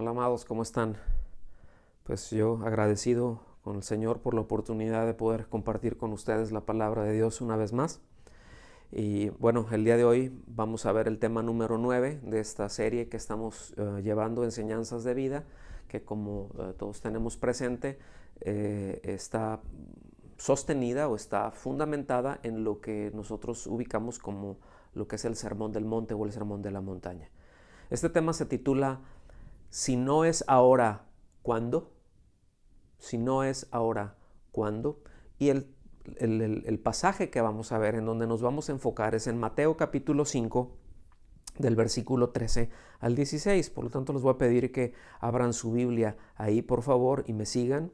Hola amados, ¿cómo están? Pues yo agradecido con el Señor por la oportunidad de poder compartir con ustedes la palabra de Dios una vez más. Y bueno, el día de hoy vamos a ver el tema número 9 de esta serie que estamos llevando, Enseñanzas de Vida, que como todos tenemos presente, está sostenida o está fundamentada en lo que nosotros ubicamos como lo que es el Sermón del Monte o el Sermón de la Montaña. Este tema se titula Si no es ahora, ¿cuándo? Si no es ahora, ¿cuándo? Y el pasaje que vamos a ver, en donde nos vamos a enfocar, es en Mateo capítulo 5, del versículo 13 al 16. Por lo tanto, les voy a pedir que abran su Biblia ahí, por favor, y me sigan.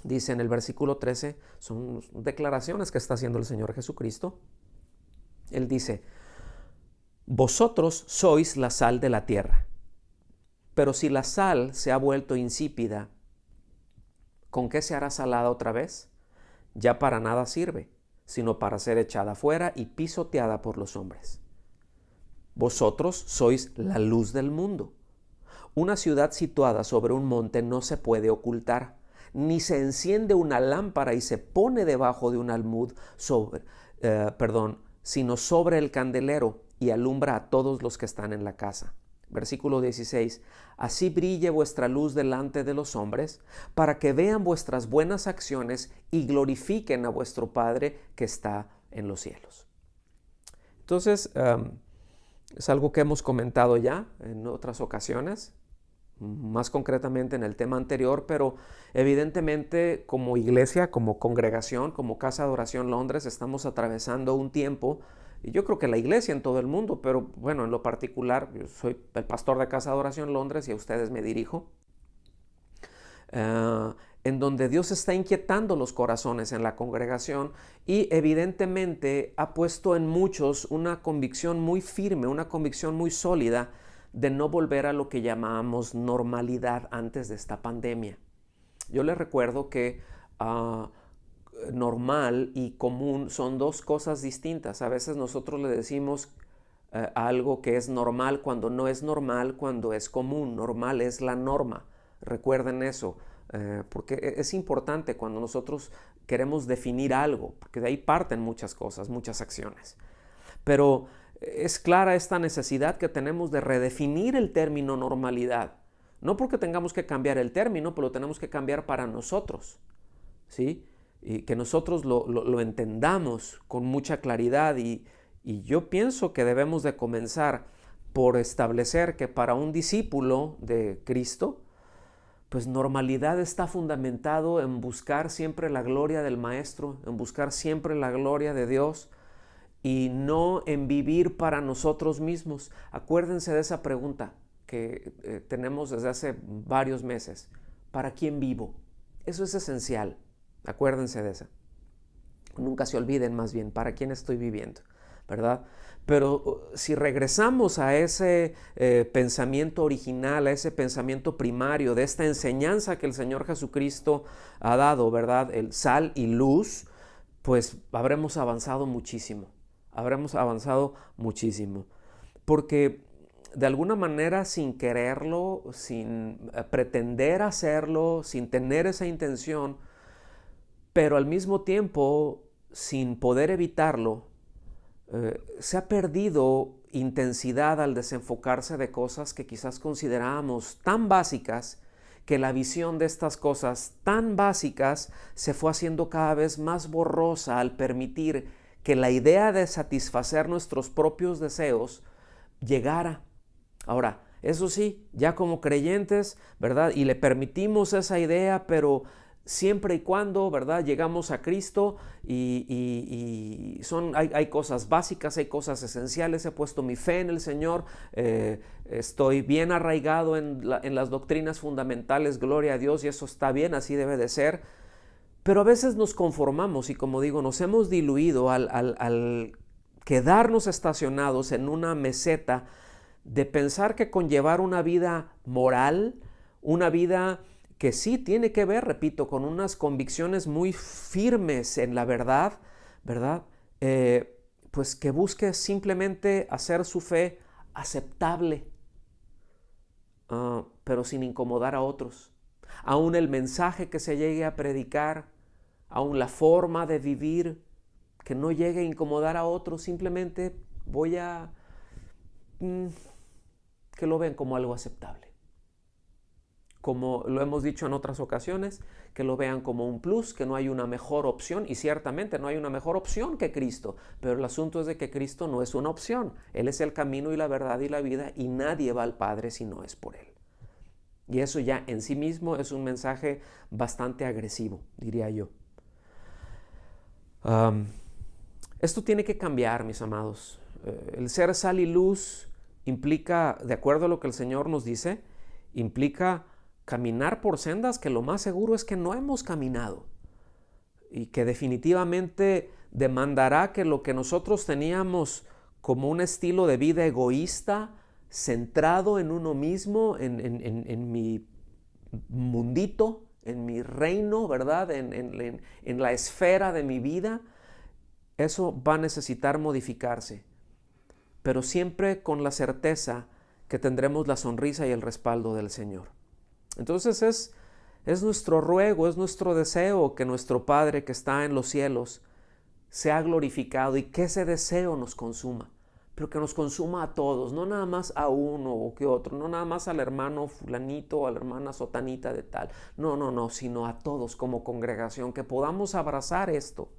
Dice en el versículo 13, son declaraciones que está haciendo el Señor Jesucristo. Él dice: vosotros sois la sal de la tierra. Pero si la sal se ha vuelto insípida, ¿con qué se hará salada otra vez? Ya para nada sirve, sino para ser echada fuera y pisoteada por los hombres. Vosotros sois la luz del mundo. Una ciudad situada sobre un monte no se puede ocultar, ni se enciende una lámpara y se pone debajo de un almud sino sobre el candelero y alumbra a todos los que están en la casa. Versículo 16. Así brille vuestra luz delante de los hombres, para que vean vuestras buenas acciones y glorifiquen a vuestro Padre que está en los cielos. Entonces, es algo que hemos comentado ya en otras ocasiones, más concretamente en el tema anterior, pero evidentemente como iglesia, como congregación, como Casa de Oración Londres, estamos atravesando un tiempo, y yo creo que la iglesia en todo el mundo, pero bueno, en lo particular, yo soy el pastor de Casa de Oración Londres y a ustedes me dirijo, en donde Dios está inquietando los corazones en la congregación y evidentemente ha puesto en muchos una convicción muy firme, una convicción muy sólida de no volver a lo que llamábamos normalidad antes de esta pandemia. Yo les recuerdo que normal y común son dos cosas distintas. A veces nosotros le decimos algo que es normal cuando no es normal, cuando es común. Normal es la norma. Recuerden eso, porque es importante cuando nosotros queremos definir algo, porque de ahí parten muchas cosas, muchas acciones. Pero es clara esta necesidad que tenemos de redefinir el término normalidad. No porque tengamos que cambiar el término, pero lo tenemos que cambiar para nosotros, ¿sí? Y que nosotros lo entendamos con mucha claridad y yo pienso que debemos de comenzar por establecer que para un discípulo de Cristo, pues normalidad está fundamentado en buscar siempre la gloria del Maestro, en buscar siempre la gloria de Dios y no en vivir para nosotros mismos. Acuérdense de esa pregunta que tenemos desde hace varios meses. ¿Para quién vivo? Eso es esencial. Acuérdense de esa. Nunca se olviden más bien para quién estoy viviendo, ¿verdad? Pero si regresamos a ese pensamiento original, a ese pensamiento primario de esta enseñanza que el Señor Jesucristo ha dado, ¿verdad? El sal y luz, pues habremos avanzado muchísimo. Habremos avanzado muchísimo. Porque de alguna manera, sin quererlo, sin pretender hacerlo, sin tener esa intención, pero al mismo tiempo, sin poder evitarlo, se ha perdido intensidad al desenfocarse de cosas que quizás considerábamos tan básicas, que la visión de estas cosas tan básicas se fue haciendo cada vez más borrosa al permitir que la idea de satisfacer nuestros propios deseos llegara. Ahora, eso sí, ya como creyentes, ¿verdad? Y le permitimos esa idea, pero siempre y cuando, ¿verdad? Llegamos a Cristo y hay cosas básicas, hay cosas esenciales. He puesto mi fe en el Señor, estoy bien arraigado en las doctrinas fundamentales, gloria a Dios, y eso está bien, así debe de ser. Pero a veces nos conformamos y, como digo, nos hemos diluido al quedarnos estacionados en una meseta de pensar que con llevar una vida moral, una vida que sí tiene que ver, repito, con unas convicciones muy firmes en la verdad, ¿verdad? Pues que busque simplemente hacer su fe aceptable. pero sin incomodar a otros. Aún el mensaje que se llegue a predicar, aún la forma de vivir, que no llegue a incomodar a otros, simplemente voy a que lo vean como algo aceptable. Como lo hemos dicho en otras ocasiones, que lo vean como un plus, que no hay una mejor opción, y ciertamente no hay una mejor opción que Cristo, pero el asunto es de que Cristo no es una opción. Él es el camino y la verdad y la vida, y nadie va al Padre si no es por Él. Y eso ya en sí mismo es un mensaje bastante agresivo, diría yo. Esto tiene que cambiar, mis amados. El ser sal y luz implica, de acuerdo a lo que el Señor nos dice, implica caminar por sendas que lo más seguro es que no hemos caminado y que definitivamente demandará que lo que nosotros teníamos como un estilo de vida egoísta, centrado en uno mismo, en mi mundito, en mi reino, ¿verdad? En la esfera de mi vida, eso va a necesitar modificarse, pero siempre con la certeza que tendremos la sonrisa y el respaldo del Señor. Entonces es nuestro ruego, es nuestro deseo que nuestro Padre que está en los cielos sea glorificado y que ese deseo nos consuma, pero que nos consuma a todos, no nada más a uno o que otro, no nada más al hermano fulanito o a la hermana sotanita de tal, no, sino a todos como congregación, que podamos abrazar esto.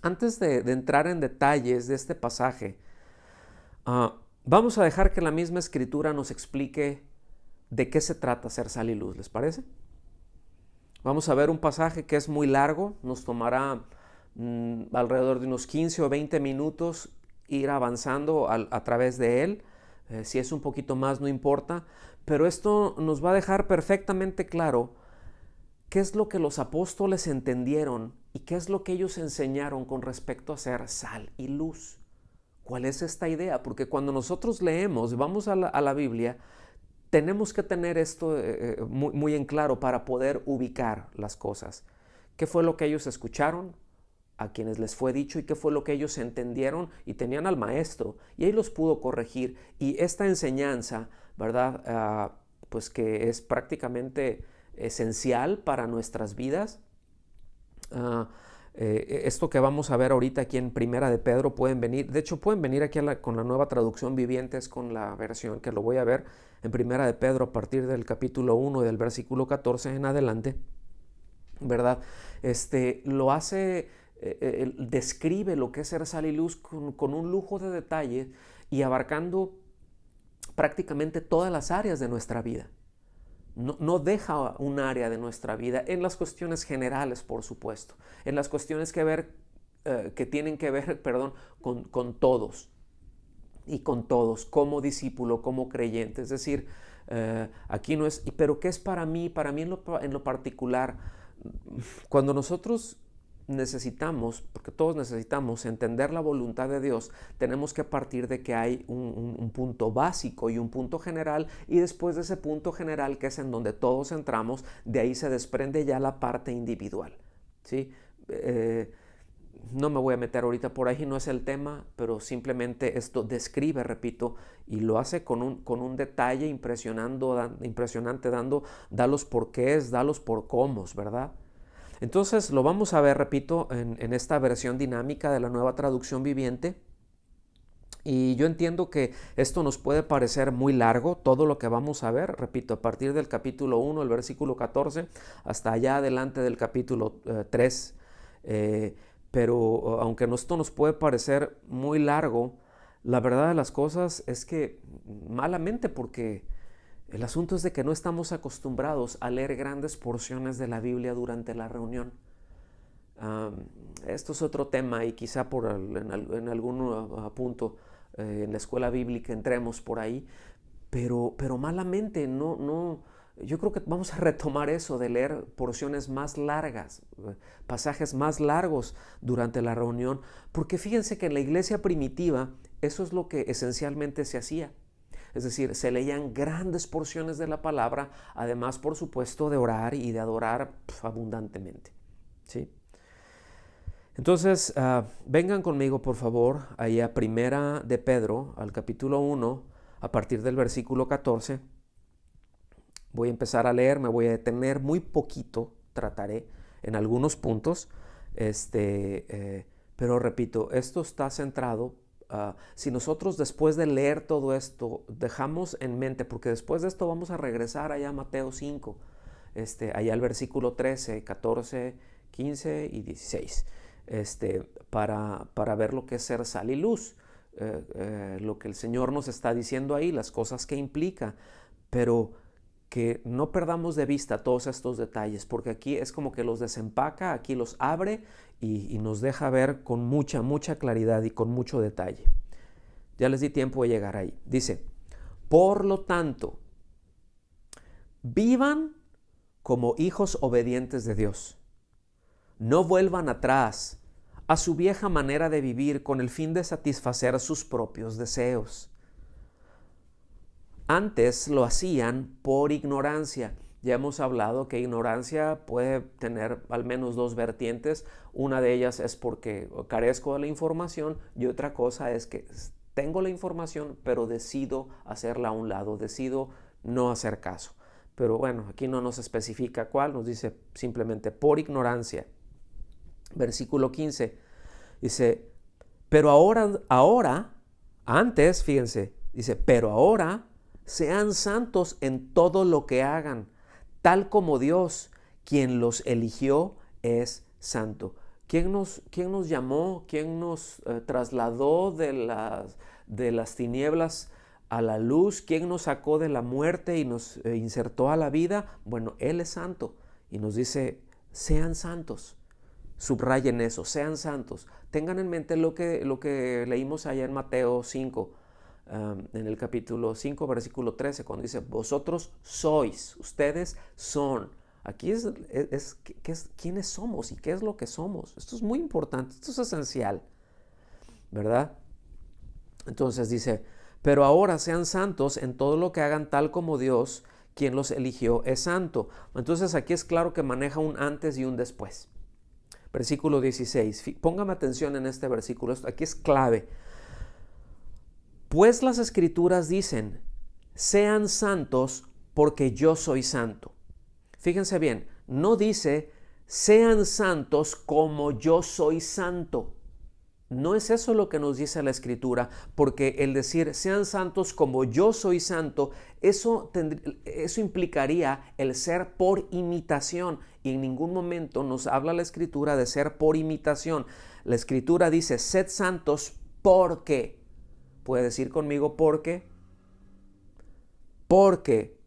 Antes de entrar en detalles de este pasaje, vamos a dejar que la misma Escritura nos explique de qué se trata ser sal y luz, ¿les parece? Vamos a ver un pasaje que es muy largo, nos tomará alrededor de unos 15 o 20 minutos ir avanzando a través de él. Si es un poquito más, no importa, pero esto nos va a dejar perfectamente claro qué es lo que los apóstoles entendieron y qué es lo que ellos enseñaron con respecto a ser sal y luz. ¿Cuál es esta idea? Porque cuando nosotros leemos, vamos a la Biblia, tenemos que tener esto muy en claro para poder ubicar las cosas. ¿Qué fue lo que ellos escucharon? A quienes les fue dicho, y qué fue lo que ellos entendieron y tenían al maestro, y él los pudo corregir. Y esta enseñanza, ¿verdad? Pues que es prácticamente esencial para nuestras vidas. Esto que vamos a ver ahorita aquí en Primera de Pedro, pueden venir, de hecho pueden venir aquí con la Nueva Traducción Viviente, es con la versión que lo voy a ver en Primera de Pedro a partir del capítulo 1 y del versículo 14 en adelante, ¿verdad? Lo hace, describe lo que es ser sal y luz con un lujo de detalle y abarcando prácticamente todas las áreas de nuestra vida. No deja un área de nuestra vida en las cuestiones generales, por supuesto, en las cuestiones que tienen que ver, con todos y con todos, como discípulo, como creyente. Es decir, aquí no es, pero ¿qué es para mí? Para mí en lo particular, cuando nosotros necesitamos, porque todos necesitamos entender la voluntad de Dios, tenemos que partir de que hay un punto básico y un punto general, y después de ese punto general, que es en donde todos entramos, de ahí se desprende ya la parte individual, ¿sí? No me voy a meter ahorita por ahí, no es el tema, pero simplemente esto describe, repito, y lo hace con un detalle impresionante, da los porqués, da los por cómo, ¿verdad? Entonces lo vamos a ver, repito, en esta versión dinámica de la Nueva Traducción Viviente. Y yo entiendo que esto nos puede parecer muy largo, todo lo que vamos a ver, repito, a partir del capítulo 1, el versículo 14, hasta allá adelante del capítulo 3. Pero aunque esto nos puede parecer muy largo, la verdad de las cosas es que malamente, porque el asunto es de que no estamos acostumbrados a leer grandes porciones de la Biblia durante la reunión. Esto es otro tema, y quizá en algún punto en la escuela bíblica entremos por ahí, pero malamente yo creo que vamos a retomar eso de leer porciones más largas, pasajes más largos durante la reunión, porque fíjense que en la iglesia primitiva eso es lo que esencialmente se hacía. Es decir, se leían grandes porciones de la palabra, además, por supuesto, de orar y de adorar abundantemente, ¿sí? Entonces, vengan conmigo, por favor, ahí a Primera de Pedro, al capítulo 1, a partir del versículo 14. Voy a empezar a leer, me voy a detener muy poquito, trataré en algunos puntos, pero repito, esto está centrado, si nosotros después de leer todo esto dejamos en mente, porque después de esto vamos a regresar allá a Mateo 5, allá al versículo 13, 14, 15 y 16, para ver lo que es ser sal y luz, lo que el Señor nos está diciendo ahí, las cosas que implica, pero que no perdamos de vista todos estos detalles, porque aquí es como que los desempaca, aquí los abre y nos deja ver con mucha claridad y con mucho detalle. Ya les di tiempo de llegar ahí. Dice, por lo tanto, vivan como hijos obedientes de Dios. No vuelvan atrás a su vieja manera de vivir con el fin de satisfacer sus propios deseos. Antes lo hacían por ignorancia. Ya hemos hablado que ignorancia puede tener al menos dos vertientes. Una de ellas es porque carezco de la información y otra cosa es que tengo la información pero decido hacerla a un lado, decido no hacer caso. Pero bueno, aquí no nos especifica cuál, nos dice simplemente por ignorancia. Versículo 15 dice, pero ahora, antes, fíjense, dice, pero ahora sean santos en todo lo que hagan, tal como Dios, quien los eligió, es santo. ¿Quién nos llamó? ¿Quién nos trasladó de las tinieblas a la luz? ¿Quién nos sacó de la muerte y nos insertó a la vida? Bueno, Él es santo y nos dice, sean santos. Subrayen eso, sean santos. Tengan en mente lo que leímos allá en Mateo 5. En el capítulo 5, versículo 13, cuando dice, vosotros sois, ustedes son. Aquí es quiénes somos y qué es lo que somos. Esto es muy importante, esto es esencial, ¿verdad? Entonces dice, pero ahora sean santos en todo lo que hagan, tal como Dios, quien los eligió, es santo. Entonces aquí es claro que maneja un antes y un después. Versículo 16, póngame atención en este versículo, aquí es clave. Pues las Escrituras dicen, sean santos porque yo soy santo. Fíjense bien, no dice, sean santos como yo soy santo. No es eso lo que nos dice la Escritura, porque el decir, sean santos como yo soy santo, eso implicaría el ser por imitación. Y en ningún momento nos habla la Escritura de ser por imitación. La Escritura dice, sed santos porque. ¿Puede decir conmigo por qué? Porque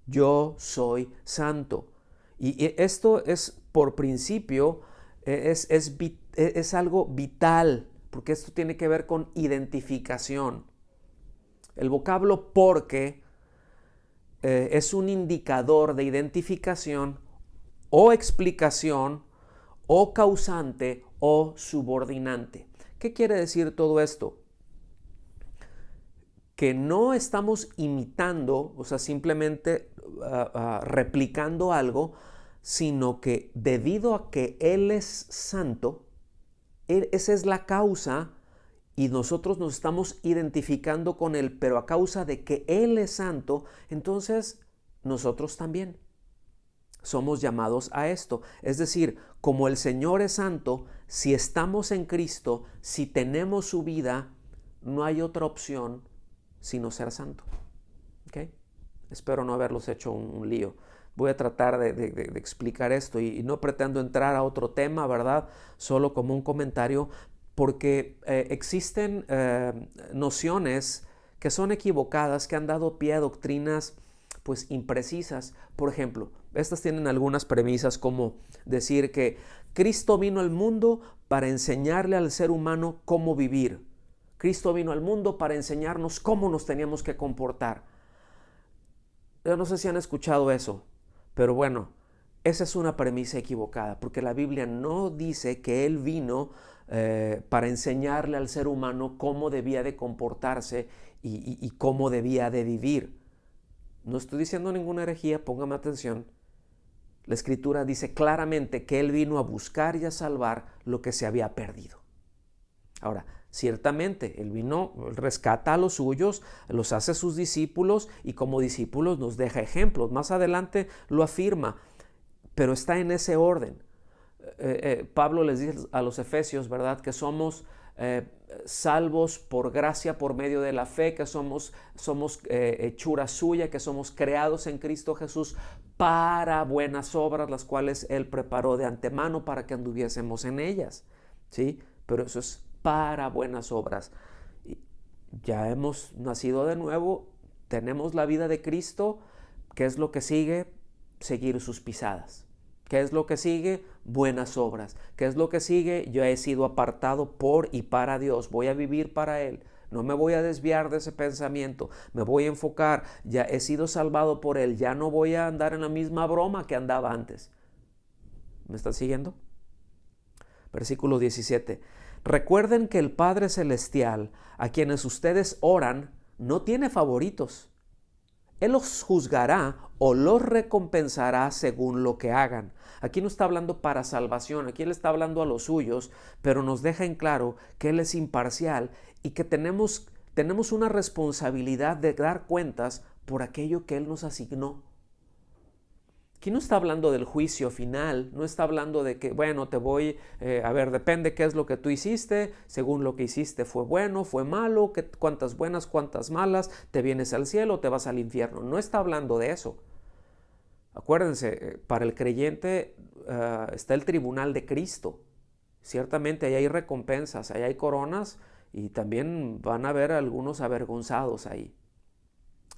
yo soy santo. Y esto es por principio, es algo vital, porque esto tiene que ver con identificación. El vocablo porque es un indicador de identificación o explicación o causante o subordinante. ¿Qué quiere decir todo esto? Que no estamos imitando, o sea, simplemente replicando algo, sino que debido a que Él es santo, esa es la causa y nosotros nos estamos identificando con Él, pero a causa de que Él es santo, entonces nosotros también somos llamados a esto. Es decir, como el Señor es santo, si estamos en Cristo, si tenemos su vida, no hay otra opción sino ser santo. ¿Okay? Espero no haberlos hecho un lío. Voy a tratar de explicar esto y no pretendo entrar a otro tema, ¿verdad? Solo como un comentario, porque existen nociones que son equivocadas, que han dado pie a doctrinas pues imprecisas. Por ejemplo, estas tienen algunas premisas como decir que Cristo vino al mundo para enseñarle al ser humano cómo vivir. Cristo vino al mundo para enseñarnos cómo nos teníamos que comportar. Yo no sé si han escuchado eso, pero bueno, esa es una premisa equivocada, porque la Biblia no dice que Él vino para enseñarle al ser humano cómo debía de comportarse y cómo debía de vivir. No estoy diciendo ninguna herejía, póngame atención. La Escritura dice claramente que Él vino a buscar y a salvar lo que se había perdido. Ahora, Ciertamente, Él vino, rescata a los suyos, los hace sus discípulos y como discípulos nos deja ejemplos. Más adelante lo afirma, pero está en ese orden. Pablo les dice a los efesios, ¿verdad?, que somos salvos por gracia, por medio de la fe, que somos hechura suya, que somos creados en Cristo Jesús para buenas obras, las cuales Él preparó de antemano para que anduviésemos en ellas, ¿sí? Pero eso es para buenas obras. Ya hemos nacido de nuevo, tenemos la vida de Cristo. ¿Qué es lo que sigue? Seguir sus pisadas. ¿Qué es lo que sigue? Buenas obras. ¿Qué es lo que sigue? Yo he sido apartado por y para Dios. Voy a vivir para Él. No me voy a desviar de ese pensamiento. Me voy a enfocar. Ya he sido salvado por Él. Ya no voy a andar en la misma broma que andaba antes. ¿Me están siguiendo? Versículo 17. Recuerden que el Padre Celestial, a quienes ustedes oran, no tiene favoritos. Él los juzgará o los recompensará según lo que hagan. Aquí no está hablando para salvación, aquí Él está hablando a los suyos, pero nos deja en claro que Él es imparcial y que tenemos una responsabilidad de dar cuentas por aquello que Él nos asignó. Aquí no está hablando del juicio final, no está hablando de que, bueno, depende qué es lo que tú hiciste, según lo que hiciste fue bueno, fue malo, cuántas buenas, cuántas malas, te vienes al cielo, te vas al infierno. No está hablando de eso. Acuérdense, para el creyente está el tribunal de Cristo. Ciertamente ahí hay recompensas, ahí hay coronas y también van a haber algunos avergonzados ahí.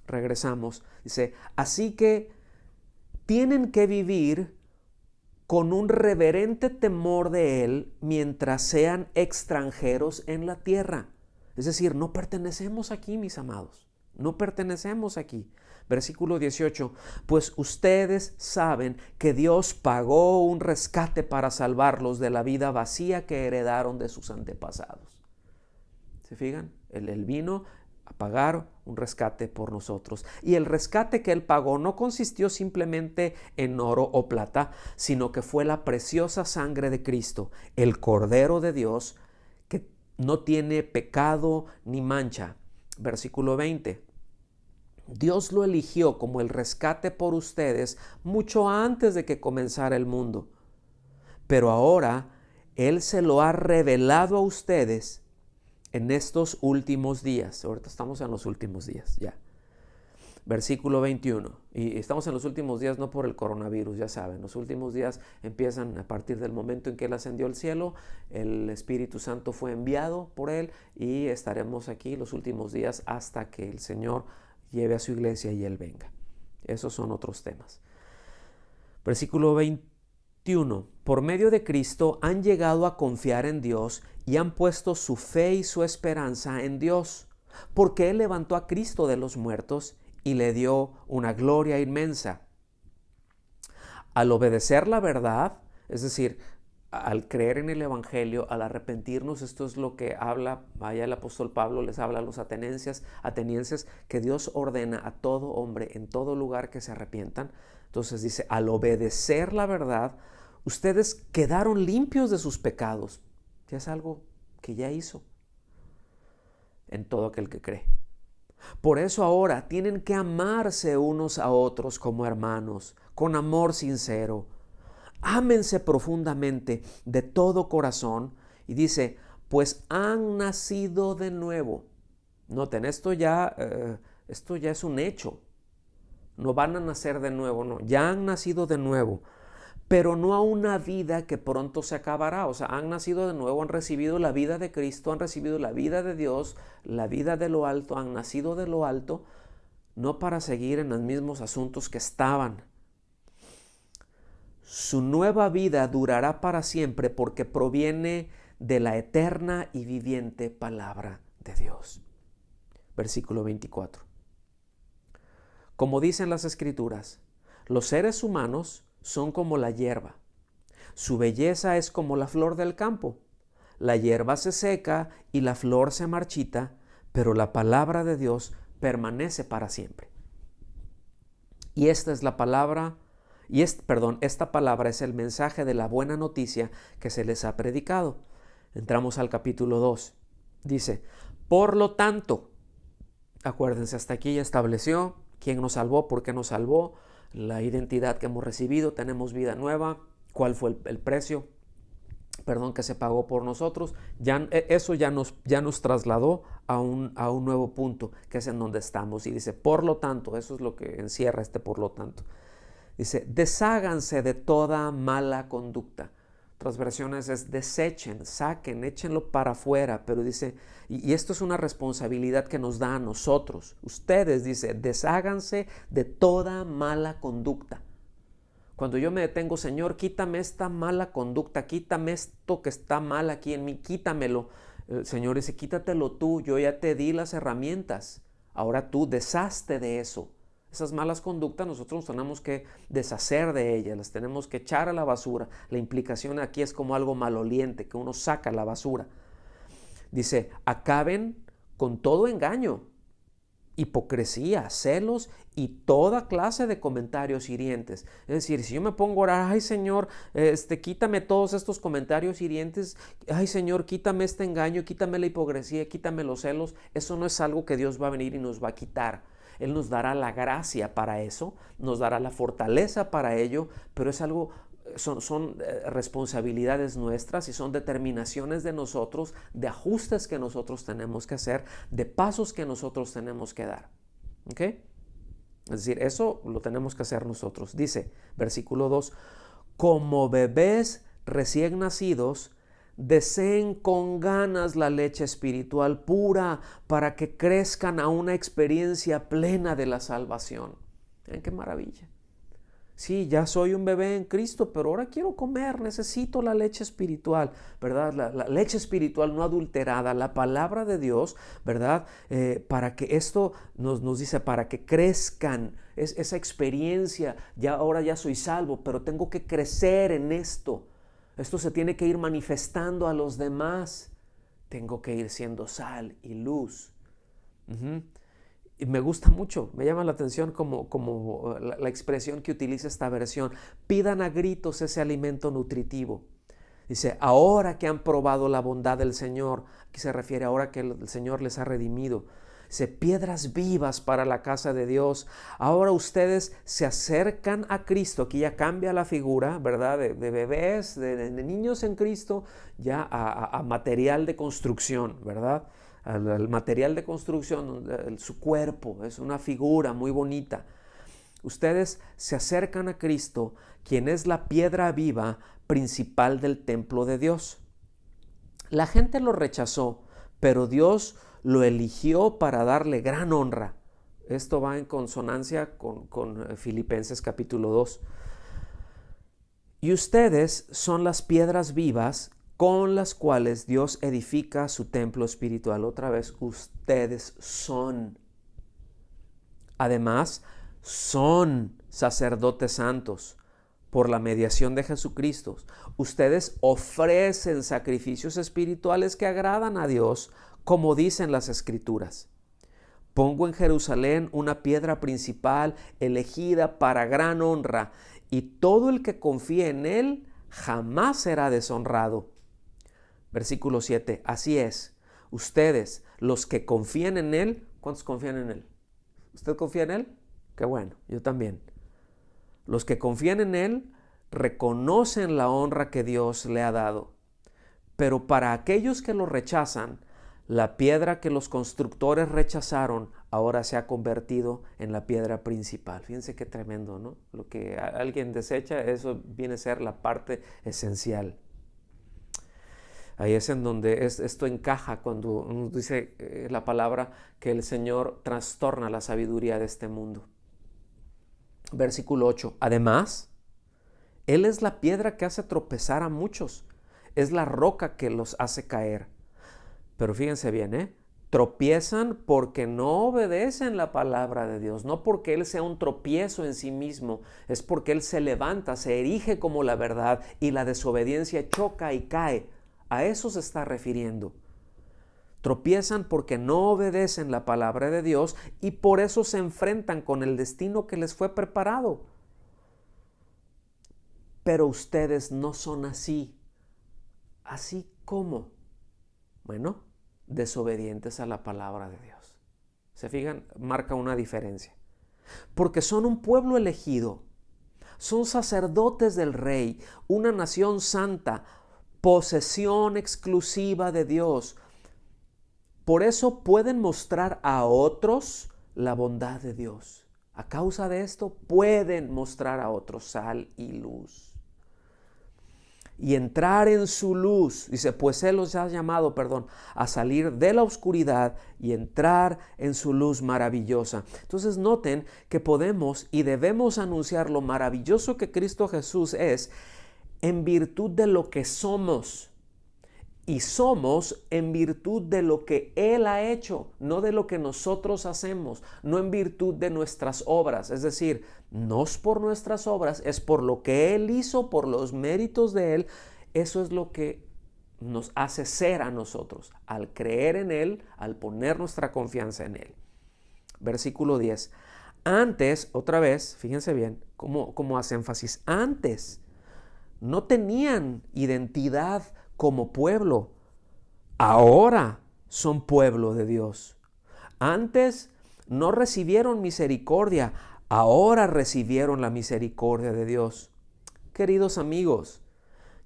Regresamos. Dice, así que tienen que vivir con un reverente temor de Él mientras sean extranjeros en la tierra. Es decir, no pertenecemos aquí, mis amados. No pertenecemos aquí. Versículo 18. Pues ustedes saben que Dios pagó un rescate para salvarlos de la vida vacía que heredaron de sus antepasados. ¿Se fijan? Él vino a pagar un rescate por nosotros. Y el rescate que Él pagó no consistió simplemente en oro o plata, sino que fue la preciosa sangre de Cristo, el Cordero de Dios, que no tiene pecado ni mancha. Versículo 20. Dios lo eligió como el rescate por ustedes mucho antes de que comenzara el mundo. Pero ahora Él se lo ha revelado a ustedes en estos últimos días. Ahorita estamos en los últimos días, ya. Versículo 21. Y estamos en los últimos días no por el coronavirus, ya saben. Los últimos días empiezan a partir del momento en que Él ascendió al cielo. El Espíritu Santo fue enviado por Él y estaremos aquí los últimos días hasta que el Señor lleve a su iglesia y Él venga. Esos son otros temas. Versículo 21. Por medio de Cristo han llegado a confiar en Dios y han puesto su fe y su esperanza en Dios, porque Él levantó a Cristo de los muertos y le dio una gloria inmensa. Al obedecer la verdad, es decir, al creer en el Evangelio, al arrepentirnos, esto es lo que habla, vaya el apóstol Pablo les habla a los atenienses, que Dios ordena a todo hombre en todo lugar que se arrepientan. Entonces dice, al obedecer la verdad, ustedes quedaron limpios de sus pecados. Ya es algo que ya hizo en todo aquel que cree. Por eso ahora tienen que amarse unos a otros como hermanos, con amor sincero. Ámense profundamente de todo corazón. Y dice, pues han nacido de nuevo. Noten, esto ya es un hecho. No van a nacer de nuevo, no. Ya han nacido de nuevo. Pero no a una vida que pronto se acabará. O sea, han nacido de nuevo, han recibido la vida de Cristo, han recibido la vida de Dios, la vida de lo alto, han nacido de lo alto, no para seguir en los mismos asuntos que estaban. Su nueva vida durará para siempre porque proviene de la eterna y viviente palabra de Dios. Versículo 24. Como dicen las Escrituras, los seres humanos son como la hierba. Su belleza es como la flor del campo. La hierba se seca y la flor se marchita, pero la palabra de Dios permanece para siempre. Y esta palabra es el mensaje de la buena noticia que se les ha predicado. Entramos al capítulo 2. Dice, por lo tanto, acuérdense, hasta aquí ya estableció quién nos salvó, por qué nos salvó, la identidad que hemos recibido, tenemos vida nueva, cuál fue el precio, que se pagó por nosotros. Eso ya nos trasladó a un nuevo punto, que es en donde estamos. Y dice, por lo tanto, eso es lo que encierra por lo tanto. Dice, desháganse de toda mala conducta. Otras versiones es desechen, saquen, échenlo para afuera. Pero dice, y esto es una responsabilidad que nos da a nosotros. Ustedes, dice, desháganse de toda mala conducta. Cuando yo me detengo, Señor, quítame esta mala conducta, quítame esto que está mal aquí en mí, quítamelo. El Señor dice, quítatelo tú, yo ya te di las herramientas. Ahora tú deshazte de eso. Esas malas conductas nosotros nos tenemos que deshacer de ellas, las tenemos que echar a la basura. La implicación aquí es como algo maloliente que uno saca a la basura. Dice, acaben con todo engaño, hipocresía, celos y toda clase de comentarios hirientes. Es decir, si yo me pongo a orar, ay Señor, quítame todos estos comentarios hirientes, ay Señor, quítame este engaño, quítame la hipocresía, quítame los celos, eso no es algo que Dios va a venir y nos va a quitar. Él nos dará la gracia para eso, nos dará la fortaleza para ello, pero es algo, son responsabilidades nuestras y son determinaciones de nosotros, de ajustes que nosotros tenemos que hacer, de pasos que nosotros tenemos que dar. ¿Ok? Es decir, eso lo tenemos que hacer nosotros. Dice, versículo 2, como bebés recién nacidos, deseen con ganas la leche espiritual pura para que crezcan a una experiencia plena de la salvación. ¿Ven qué maravilla? Sí, ya soy un bebé en Cristo, pero ahora quiero comer, necesito la leche espiritual, ¿verdad? La leche espiritual no adulterada, la palabra de Dios, ¿verdad? Para que esto nos dice, para que crezcan, esa experiencia, ahora ya soy salvo, pero tengo que crecer en esto. Esto se tiene que ir manifestando a los demás. Tengo que ir siendo sal y luz. Y me gusta mucho, me llama la atención como la expresión que utiliza esta versión. Pidan a gritos ese alimento nutritivo. Dice, ahora que han probado la bondad del Señor, aquí se refiere ahora que el Señor les ha redimido. Dice, piedras vivas para la casa de Dios. Ahora ustedes se acercan a Cristo. Aquí ya cambia la figura, ¿verdad? De bebés, de niños en Cristo, ya a material de construcción, ¿verdad? Al material de construcción, su cuerpo, es una figura muy bonita. Ustedes se acercan a Cristo, quien es la piedra viva principal del templo de Dios. La gente lo rechazó, pero Dios lo eligió para darle gran honra. Esto va en consonancia con Filipenses capítulo 2. Y ustedes son las piedras vivas con las cuales Dios edifica su templo espiritual. Otra vez, ustedes son. Además, son sacerdotes santos por la mediación de Jesucristo. Ustedes ofrecen sacrificios espirituales que agradan a Dios, como dicen las Escrituras. Pongo en Jerusalén una piedra principal elegida para gran honra, y todo el que confíe en él jamás será deshonrado. Versículo 7, así es, ustedes, los que confían en él, ¿cuántos confían en él? ¿Usted confía en él? Qué bueno, yo también. Los que confían en él reconocen la honra que Dios le ha dado. Pero para aquellos que lo rechazan, la piedra que los constructores rechazaron ahora se ha convertido en la piedra principal. Fíjense qué tremendo, ¿no? Lo que alguien desecha, eso viene a ser la parte esencial. Ahí es en donde esto encaja cuando nos dice la palabra que el Señor trastorna la sabiduría de este mundo. Versículo 8. Además, Él es la piedra que hace tropezar a muchos. Es la roca que los hace caer. Pero fíjense bien, tropiezan porque no obedecen la palabra de Dios, no porque Él sea un tropiezo en sí mismo, es porque Él se levanta, se erige como la verdad y la desobediencia choca y cae. A eso se está refiriendo. Tropiezan porque no obedecen la palabra de Dios y por eso se enfrentan con el destino que les fue preparado. Pero ustedes no son así. ¿Así cómo? Bueno, desobedientes a la palabra de Dios. ¿Se fijan? Marca una diferencia. Porque son un pueblo elegido, son sacerdotes del Rey, una nación santa, posesión exclusiva de Dios. Por eso pueden mostrar a otros la bondad de Dios. A causa de esto pueden mostrar a otros sal y luz. Y entrar en su luz, dice, pues Él los ha llamado, a salir de la oscuridad y entrar en su luz maravillosa. Entonces noten que podemos y debemos anunciar lo maravilloso que Cristo Jesús es en virtud de lo que somos. Y somos en virtud de lo que Él ha hecho, no de lo que nosotros hacemos, no en virtud de nuestras obras. Es decir, no es por nuestras obras, es por lo que Él hizo, por los méritos de Él. Eso es lo que nos hace ser a nosotros, al creer en Él, al poner nuestra confianza en Él. Versículo 10. Antes, otra vez, fíjense bien cómo hace énfasis, antes no tenían identidad como pueblo, ahora son pueblo de Dios. Antes no recibieron misericordia, ahora recibieron la misericordia de Dios. Queridos amigos,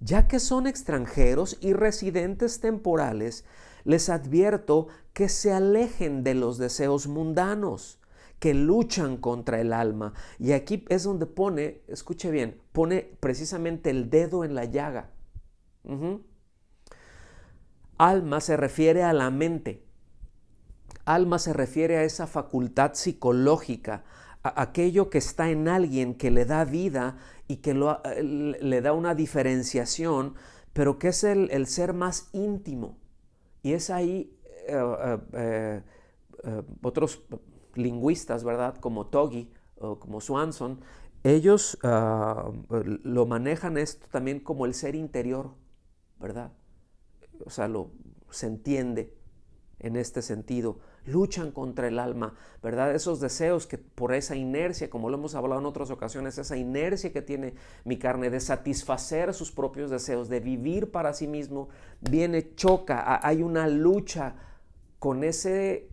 ya que son extranjeros y residentes temporales, les advierto que se alejen de los deseos mundanos que luchan contra el alma. Y aquí es donde pone, escuche bien, pone precisamente el dedo en la llaga. Alma se refiere a la mente. Alma se refiere a esa facultad psicológica, a aquello que está en alguien que le da vida y que le da una diferenciación, pero que es el ser más íntimo. Y es ahí otros lingüistas, ¿verdad? Como Toggi o como Swanson, ellos lo manejan esto también como el ser interior, ¿verdad? O sea, se entiende en este sentido. Luchan contra el alma, ¿verdad? Esos deseos que por esa inercia, como lo hemos hablado en otras ocasiones, esa inercia que tiene mi carne de satisfacer sus propios deseos, de vivir para sí mismo, choca, hay una lucha con ese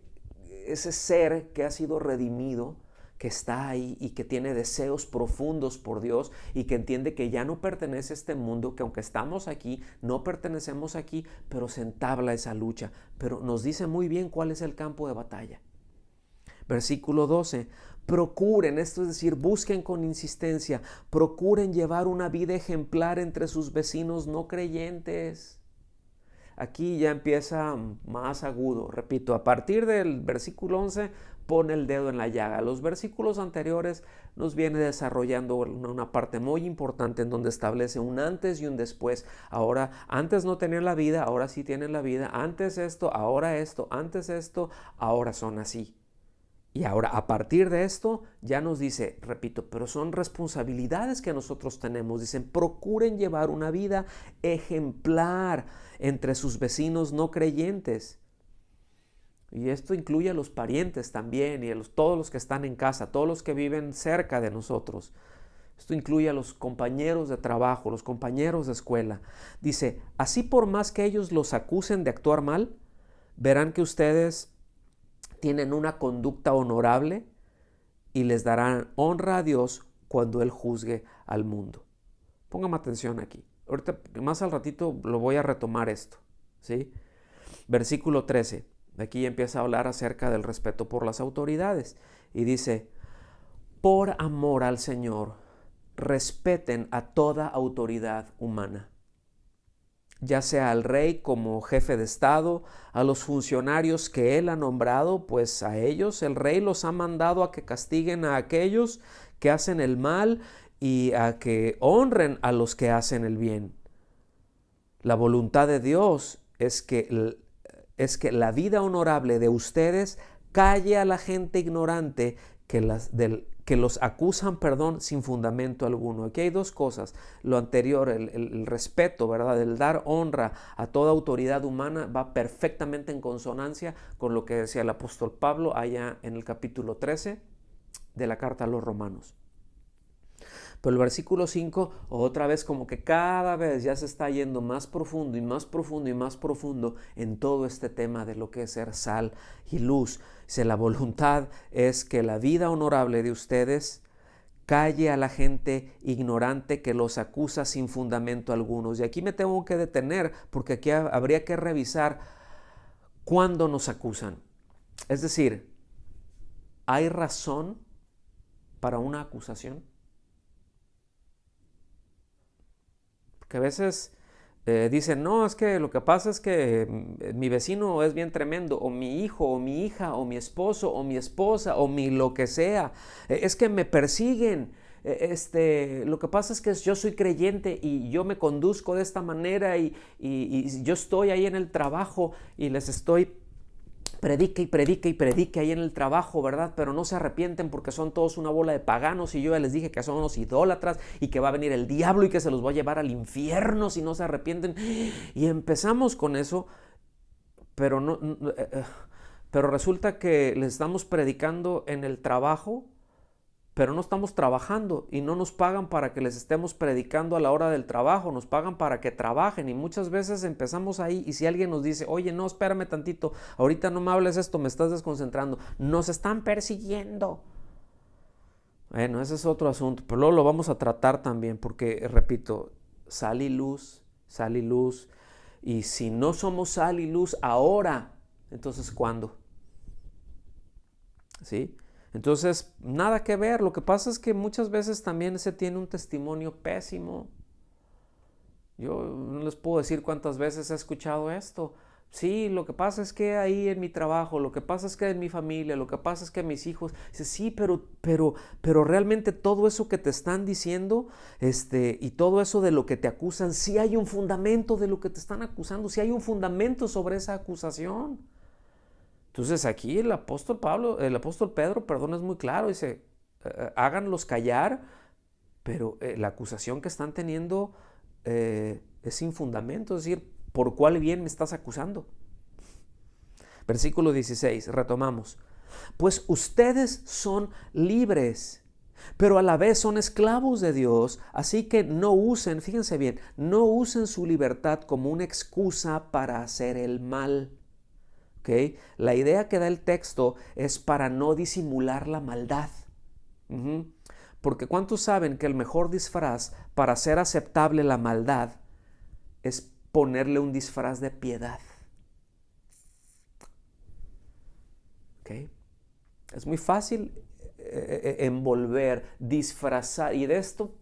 ser que ha sido redimido, que está ahí y que tiene deseos profundos por Dios y que entiende que ya no pertenece a este mundo, que aunque estamos aquí, no pertenecemos aquí, pero se entabla esa lucha. Pero nos dice muy bien cuál es el campo de batalla. Versículo 12. Procuren, esto es decir, busquen con insistencia, procuren llevar una vida ejemplar entre sus vecinos no creyentes. Aquí ya empieza más agudo. Repito, a partir del versículo 11 pone el dedo en la llaga. Los versículos anteriores nos viene desarrollando una parte muy importante en donde establece un antes y un después. Ahora, antes no tenían la vida, ahora sí tienen la vida. Antes esto, antes esto, ahora son así. Y ahora, a partir de esto, ya nos dice, repito, pero son responsabilidades que nosotros tenemos. Dicen, procuren llevar una vida ejemplar entre sus vecinos no creyentes. Y esto incluye a los parientes también y a todos los que están en casa, todos los que viven cerca de nosotros. Esto incluye a los compañeros de trabajo, los compañeros de escuela. Dice, así por más que ellos los acusen de actuar mal, verán que ustedes tienen una conducta honorable y les darán honra a Dios cuando Él juzgue al mundo. Póngame atención aquí. Ahorita, más al ratito, lo voy a retomar esto, ¿sí? Versículo 13. Aquí empieza a hablar acerca del respeto por las autoridades. Y dice, por amor al Señor, respeten a toda autoridad humana, ya sea al rey como jefe de estado, a los funcionarios que él ha nombrado, pues a ellos el rey los ha mandado a que castiguen a aquellos que hacen el mal y a que honren a los que hacen el bien. La voluntad de Dios es que la vida honorable de ustedes calle a la gente ignorante que los acusan, sin fundamento alguno. Aquí hay dos cosas. Lo anterior, el respeto, ¿verdad? El dar honra a toda autoridad humana va perfectamente en consonancia con lo que decía el apóstol Pablo allá en el capítulo 13 de la carta a los Romanos. Pero el versículo 5, otra vez como que cada vez ya se está yendo más profundo y más profundo y más profundo en todo este tema de lo que es ser sal y luz. Dice, la voluntad es que la vida honorable de ustedes calle a la gente ignorante que los acusa sin fundamento algunos. Y aquí me tengo que detener porque aquí habría que revisar cuándo nos acusan. Es decir, ¿hay razón para una acusación? Porque a veces dicen, no, es que lo que pasa es que mi vecino es bien tremendo, o mi hijo, o mi hija, o mi esposo, o mi esposa, o mi lo que sea. Es que me persiguen. Lo que pasa es que yo soy creyente y yo me conduzco de esta manera y yo estoy ahí en el trabajo y les estoy predique y predique y predique ahí en el trabajo, ¿verdad? Pero no se arrepienten porque son todos una bola de paganos y yo ya les dije que son unos idólatras y que va a venir el diablo y que se los va a llevar al infierno si no se arrepienten. Y empezamos con eso, pero, pero resulta que les estamos predicando en el trabajo, pero no estamos trabajando y no nos pagan para que les estemos predicando a la hora del trabajo, nos pagan para que trabajen y muchas veces empezamos ahí y si alguien nos dice, oye, no, espérame tantito, ahorita no me hables esto, me estás desconcentrando, nos están persiguiendo. Bueno, ese es otro asunto, pero luego lo vamos a tratar también porque, repito, sal y luz, y si no somos sal y luz ahora, entonces ¿cuándo? ¿Sí? Entonces, nada que ver. Lo que pasa es que muchas veces también se tiene un testimonio pésimo. Yo no les puedo decir cuántas veces he escuchado esto. Sí, lo que pasa es que ahí en mi trabajo, lo que pasa es que en mi familia, lo que pasa es que mis hijos, dice, sí, pero realmente todo eso que te están diciendo, y todo eso de lo que te acusan, sí hay un fundamento de lo que te están acusando, sí hay un fundamento sobre esa acusación. Entonces aquí el apóstol Pedro, perdón, es muy claro, dice, háganlos callar, pero la acusación que están teniendo es sin fundamento, es decir, ¿por cuál bien me estás acusando? Versículo 16, retomamos. Pues ustedes son libres, pero a la vez son esclavos de Dios, así que no usen, fíjense bien, no usen su libertad como una excusa para hacer el mal. ¿Okay? La idea que da el texto es para no disimular la maldad. Porque ¿cuántos saben que el mejor disfraz para hacer aceptable la maldad es ponerle un disfraz de piedad? ¿Okay? Es muy fácil envolver, disfrazar, y de esto,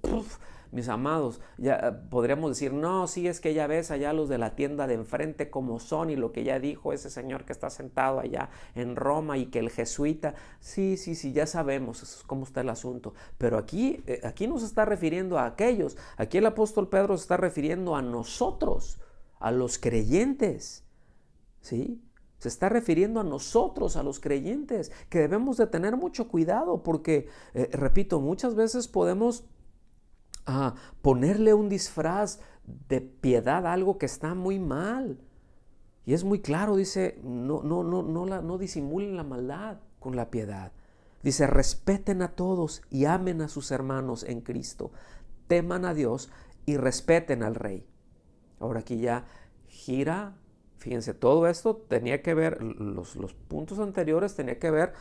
mis amados, ya podríamos decir, no, sí, es que ya ves allá los de la tienda de enfrente como son y lo que ya dijo ese señor que está sentado allá en Roma y que el jesuita, sí, ya sabemos eso es cómo está el asunto, pero aquí no se está refiriendo a aquellos, aquí el apóstol Pedro se está refiriendo a nosotros, a los creyentes, ¿sí? Se está refiriendo a nosotros, a los creyentes, que debemos de tener mucho cuidado porque, repito, muchas veces podemos ponerle un disfraz de piedad a algo que está muy mal. Y es muy claro, dice, no disimulen la maldad con la piedad. Dice, respeten a todos y amen a sus hermanos en Cristo. Teman a Dios y respeten al Rey. Ahora aquí ya gira. Fíjense, todo esto tenía que ver, los puntos anteriores tenía que ver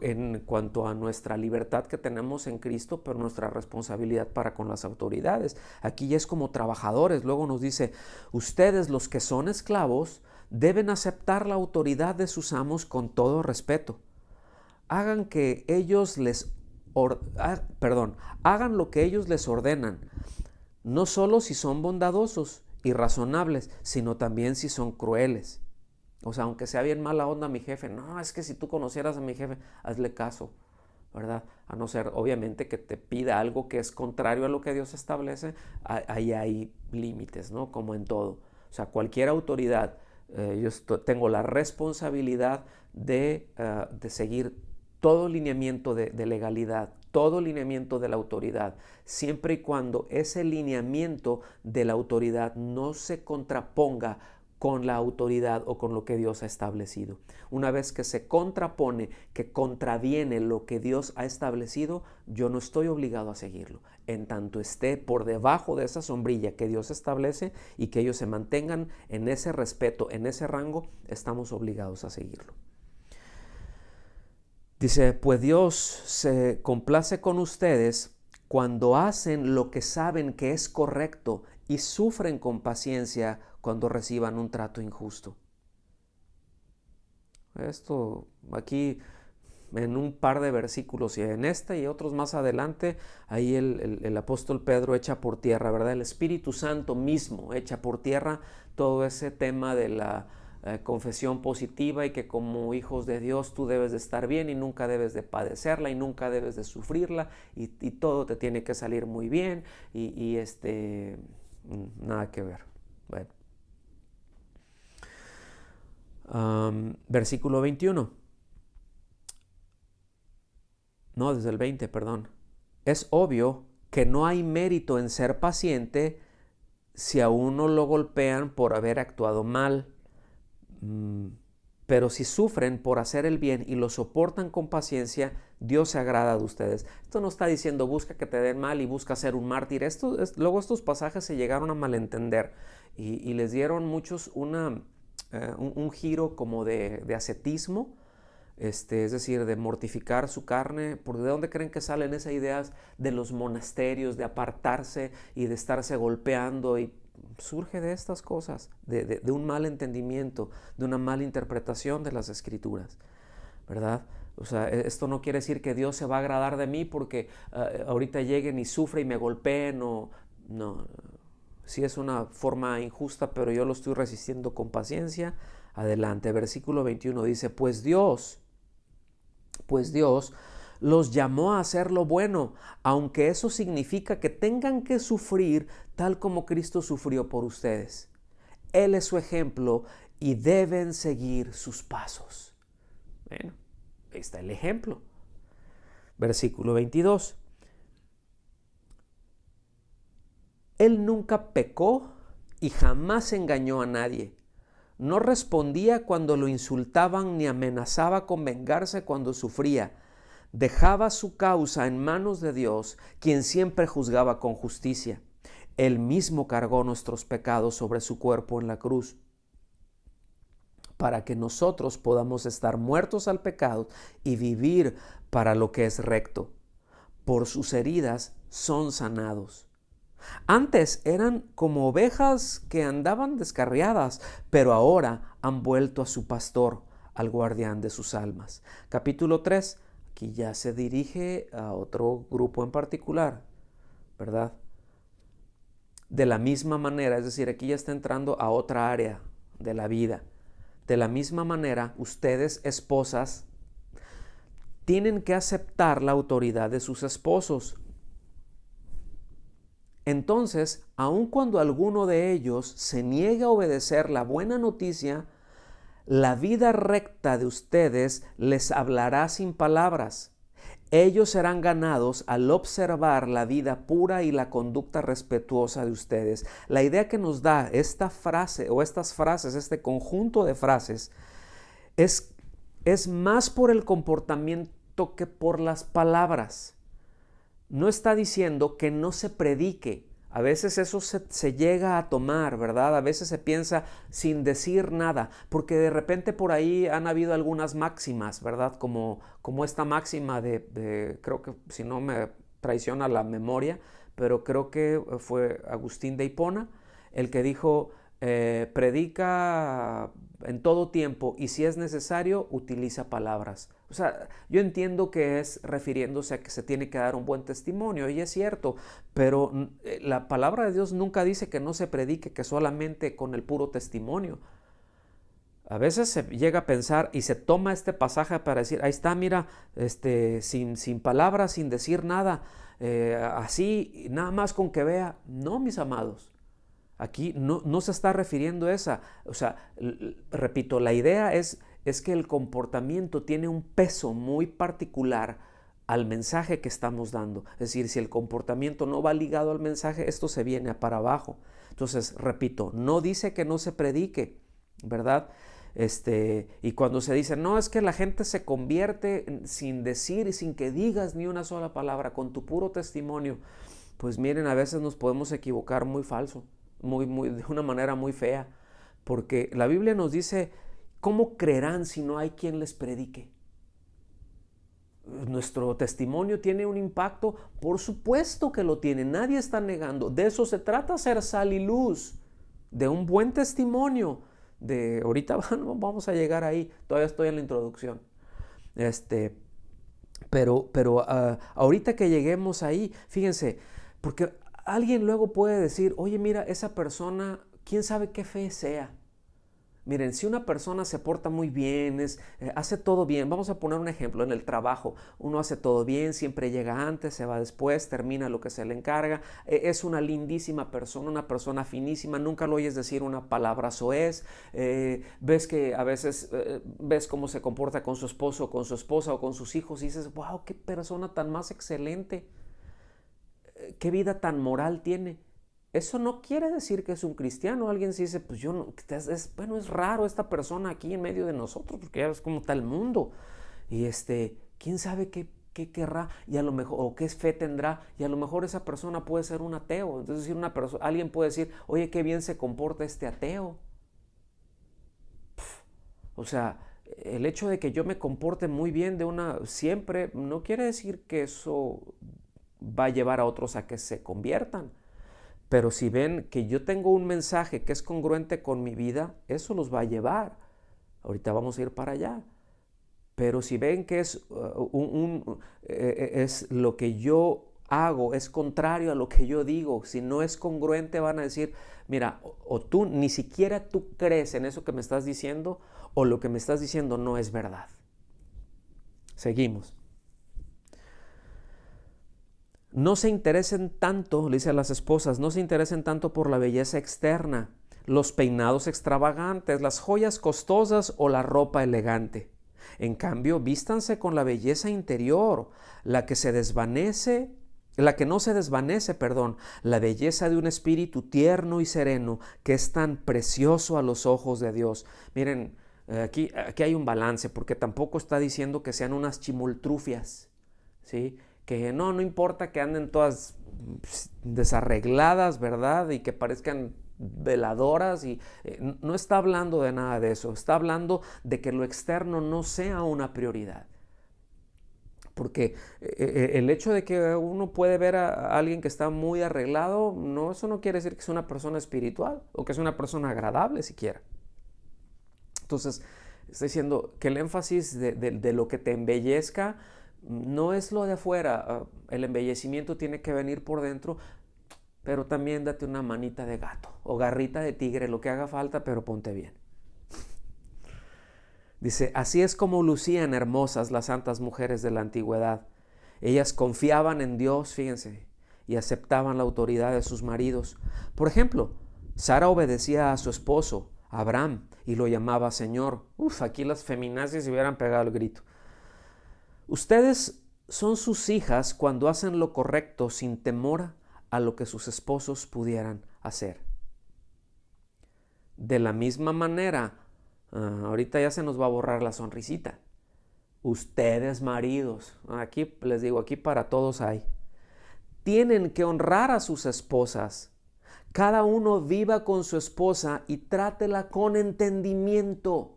en cuanto a nuestra libertad que tenemos en Cristo, pero nuestra responsabilidad para con las autoridades. Aquí ya es como trabajadores. Luego nos dice, ustedes los que son esclavos deben aceptar la autoridad de sus amos con todo respeto. Hagan que ellos hagan lo que ellos les ordenan, no solo si son bondadosos y razonables, sino también si son crueles. O sea, aunque sea bien mala onda mi jefe, no, es que si tú conocieras a mi jefe, hazle caso, ¿verdad? A no ser, obviamente, que te pida algo que es contrario a lo que Dios establece, ahí hay límites, ¿no? Como en todo. O sea, cualquier autoridad, yo tengo la responsabilidad de seguir todo lineamiento de legalidad, todo lineamiento de la autoridad, siempre y cuando ese lineamiento de la autoridad no se contraponga con la autoridad o con lo que Dios ha establecido. Una vez que se contrapone, que contraviene lo que Dios ha establecido, yo no estoy obligado a seguirlo. En tanto esté por debajo de esa sombrilla que Dios establece y que ellos se mantengan en ese respeto, en ese rango, estamos obligados a seguirlo. Dice, pues Dios se complace con ustedes cuando hacen lo que saben que es correcto y sufren con paciencia cuando reciban un trato injusto. Esto aquí en un par de versículos y en este y otros más adelante, ahí el apóstol Pedro echa por tierra, ¿verdad? El Espíritu Santo mismo echa por tierra todo ese tema de la confesión positiva y que como hijos de Dios tú debes de estar bien y nunca debes de padecerla y nunca debes de sufrirla y todo te tiene que salir muy bien y nada que ver. Bueno. Versículo 21. No, desde el 20, perdón. Es obvio que no hay mérito en ser paciente si a uno lo golpean por haber actuado mal. Pero si sufren por hacer el bien y lo soportan con paciencia, Dios se agrada de ustedes. Esto no está diciendo busca que te den mal y busca ser un mártir. Luego estos pasajes se llegaron a malentender y les dieron muchos un giro como de ascetismo, es decir, de mortificar su carne. ¿Por de dónde creen que salen esas ideas de los monasterios, de apartarse y de estarse golpeando? Y surge de estas cosas, de un mal entendimiento, de una mala interpretación de las Escrituras, ¿verdad? O sea, esto no quiere decir que Dios se va a agradar de mí porque ahorita lleguen y sufre y me golpeen o no. Si es una forma injusta, pero yo lo estoy resistiendo con paciencia, adelante. Versículo 21 dice, pues Dios los llamó a hacer lo bueno, aunque eso significa que tengan que sufrir tal como Cristo sufrió por ustedes. Él es su ejemplo y deben seguir sus pasos. Bueno, ahí está el ejemplo. Versículo 22. Él nunca pecó y jamás engañó a nadie. No respondía cuando lo insultaban ni amenazaba con vengarse cuando sufría. Dejaba su causa en manos de Dios, quien siempre juzgaba con justicia. Él mismo cargó nuestros pecados sobre su cuerpo en la cruz, para que nosotros podamos estar muertos al pecado y vivir para lo que es recto. Por sus heridas son sanados. Antes eran como ovejas que andaban descarriadas, pero ahora han vuelto a su pastor, al guardián de sus almas. Capítulo 3, aquí ya se dirige a otro grupo en particular, ¿verdad? De la misma manera, es decir, aquí ya está entrando a otra área de la vida. De la misma manera, ustedes, esposas, tienen que aceptar la autoridad de sus esposos. Entonces, aun cuando alguno de ellos se niega a obedecer la buena noticia, la vida recta de ustedes les hablará sin palabras. Ellos serán ganados al observar la vida pura y la conducta respetuosa de ustedes. La idea que nos da esta frase o estas frases, este conjunto de frases, es más por el comportamiento que por las palabras. No está diciendo que no se predique. A veces eso se llega a tomar, ¿verdad? A veces se piensa sin decir nada, porque de repente por ahí han habido algunas máximas, ¿verdad? Como esta máxima creo que si no me traiciona la memoria, pero creo que fue Agustín de Hipona, el que dijo, predica en todo tiempo y si es necesario, utiliza palabras. O sea, yo entiendo que es refiriéndose a que se tiene que dar un buen testimonio y es cierto, pero la palabra de Dios nunca dice que no se predique, que solamente con el puro testimonio. A veces se llega a pensar y se toma este pasaje para decir, ahí está, mira, sin palabras, sin decir nada, así, nada más con que vea. No, mis amados. Aquí no se está refiriendo a esa. O sea, repito, la idea es que el comportamiento tiene un peso muy particular al mensaje que estamos dando. Es decir, si el comportamiento no va ligado al mensaje, esto se viene para abajo. Entonces, repito, no dice que no se predique, ¿verdad? Y cuando se dice, no, es que la gente se convierte sin decir y sin que digas ni una sola palabra, con tu puro testimonio, pues miren, a veces nos podemos equivocar muy falso, de una manera muy fea, porque la Biblia nos dice, ¿cómo creerán si no hay quien les predique? Nuestro testimonio tiene un impacto, por supuesto que lo tiene, nadie está negando. De eso se trata, ser sal y luz, de un buen testimonio. Ahorita vamos a llegar ahí, todavía estoy en la introducción. Pero ahorita que lleguemos ahí, fíjense, porque alguien luego puede decir, oye, mira, esa persona, quién sabe qué fe sea. Miren, si una persona se porta muy bien, hace todo bien, vamos a poner un ejemplo, en el trabajo, uno hace todo bien, siempre llega antes, se va después, termina lo que se le encarga, es una lindísima persona, una persona finísima, nunca lo oyes decir una palabra soez, ves que a veces ves cómo se comporta con su esposo, con su esposa o con sus hijos y dices, wow, qué persona tan más excelente, qué vida tan moral tiene. Eso no quiere decir que es un cristiano. Alguien se dice, pues yo no, bueno, es raro esta persona aquí en medio de nosotros, porque ya ves cómo está el mundo. Y quién sabe qué querrá, y a lo mejor, o qué fe tendrá, y a lo mejor esa persona puede ser un ateo. Es decir, alguien puede decir, oye, qué bien se comporta este ateo. O sea, el hecho de que yo me comporte muy bien siempre, no quiere decir que eso va a llevar a otros a que se conviertan. Pero si ven que yo tengo un mensaje que es congruente con mi vida, eso los va a llevar. Ahorita vamos a ir para allá. Pero si ven que es lo que yo hago, es contrario a lo que yo digo, si no es congruente, van a decir, mira, o tú ni siquiera tú crees en eso que me estás diciendo, o lo que me estás diciendo no es verdad. Seguimos. No se interesen tanto, le dice a las esposas, no se interesen tanto por la belleza externa, los peinados extravagantes, las joyas costosas o la ropa elegante. En cambio, vístanse con la belleza interior, la que no se desvanece, la belleza de un espíritu tierno y sereno que es tan precioso a los ojos de Dios. Miren, aquí hay un balance, porque tampoco está diciendo que sean unas chimoltrufias, ¿sí? Que no importa que anden todas desarregladas, ¿verdad? Y que parezcan veladoras y no está hablando de nada de eso, está hablando de que lo externo no sea una prioridad. Porque el hecho de que uno puede ver a alguien que está muy arreglado, eso no quiere decir que es una persona espiritual o que es una persona agradable siquiera. Entonces, está diciendo que el énfasis de lo que te embellezca no es lo de afuera, el embellecimiento tiene que venir por dentro, pero también date una manita de gato o garrita de tigre, lo que haga falta, pero ponte bien. Dice, así es como lucían hermosas las santas mujeres de la antigüedad. Ellas confiaban en Dios, fíjense, y aceptaban la autoridad de sus maridos. Por ejemplo, Sara obedecía a su esposo, Abraham, y lo llamaba Señor. Aquí las feminazis se hubieran pegado el grito. Ustedes son sus hijas cuando hacen lo correcto sin temor a lo que sus esposos pudieran hacer. De la misma manera, ahorita ya se nos va a borrar la sonrisita. Ustedes, maridos, aquí les digo, aquí para todos hay, tienen que honrar a sus esposas. Cada uno viva con su esposa y trátela con entendimiento.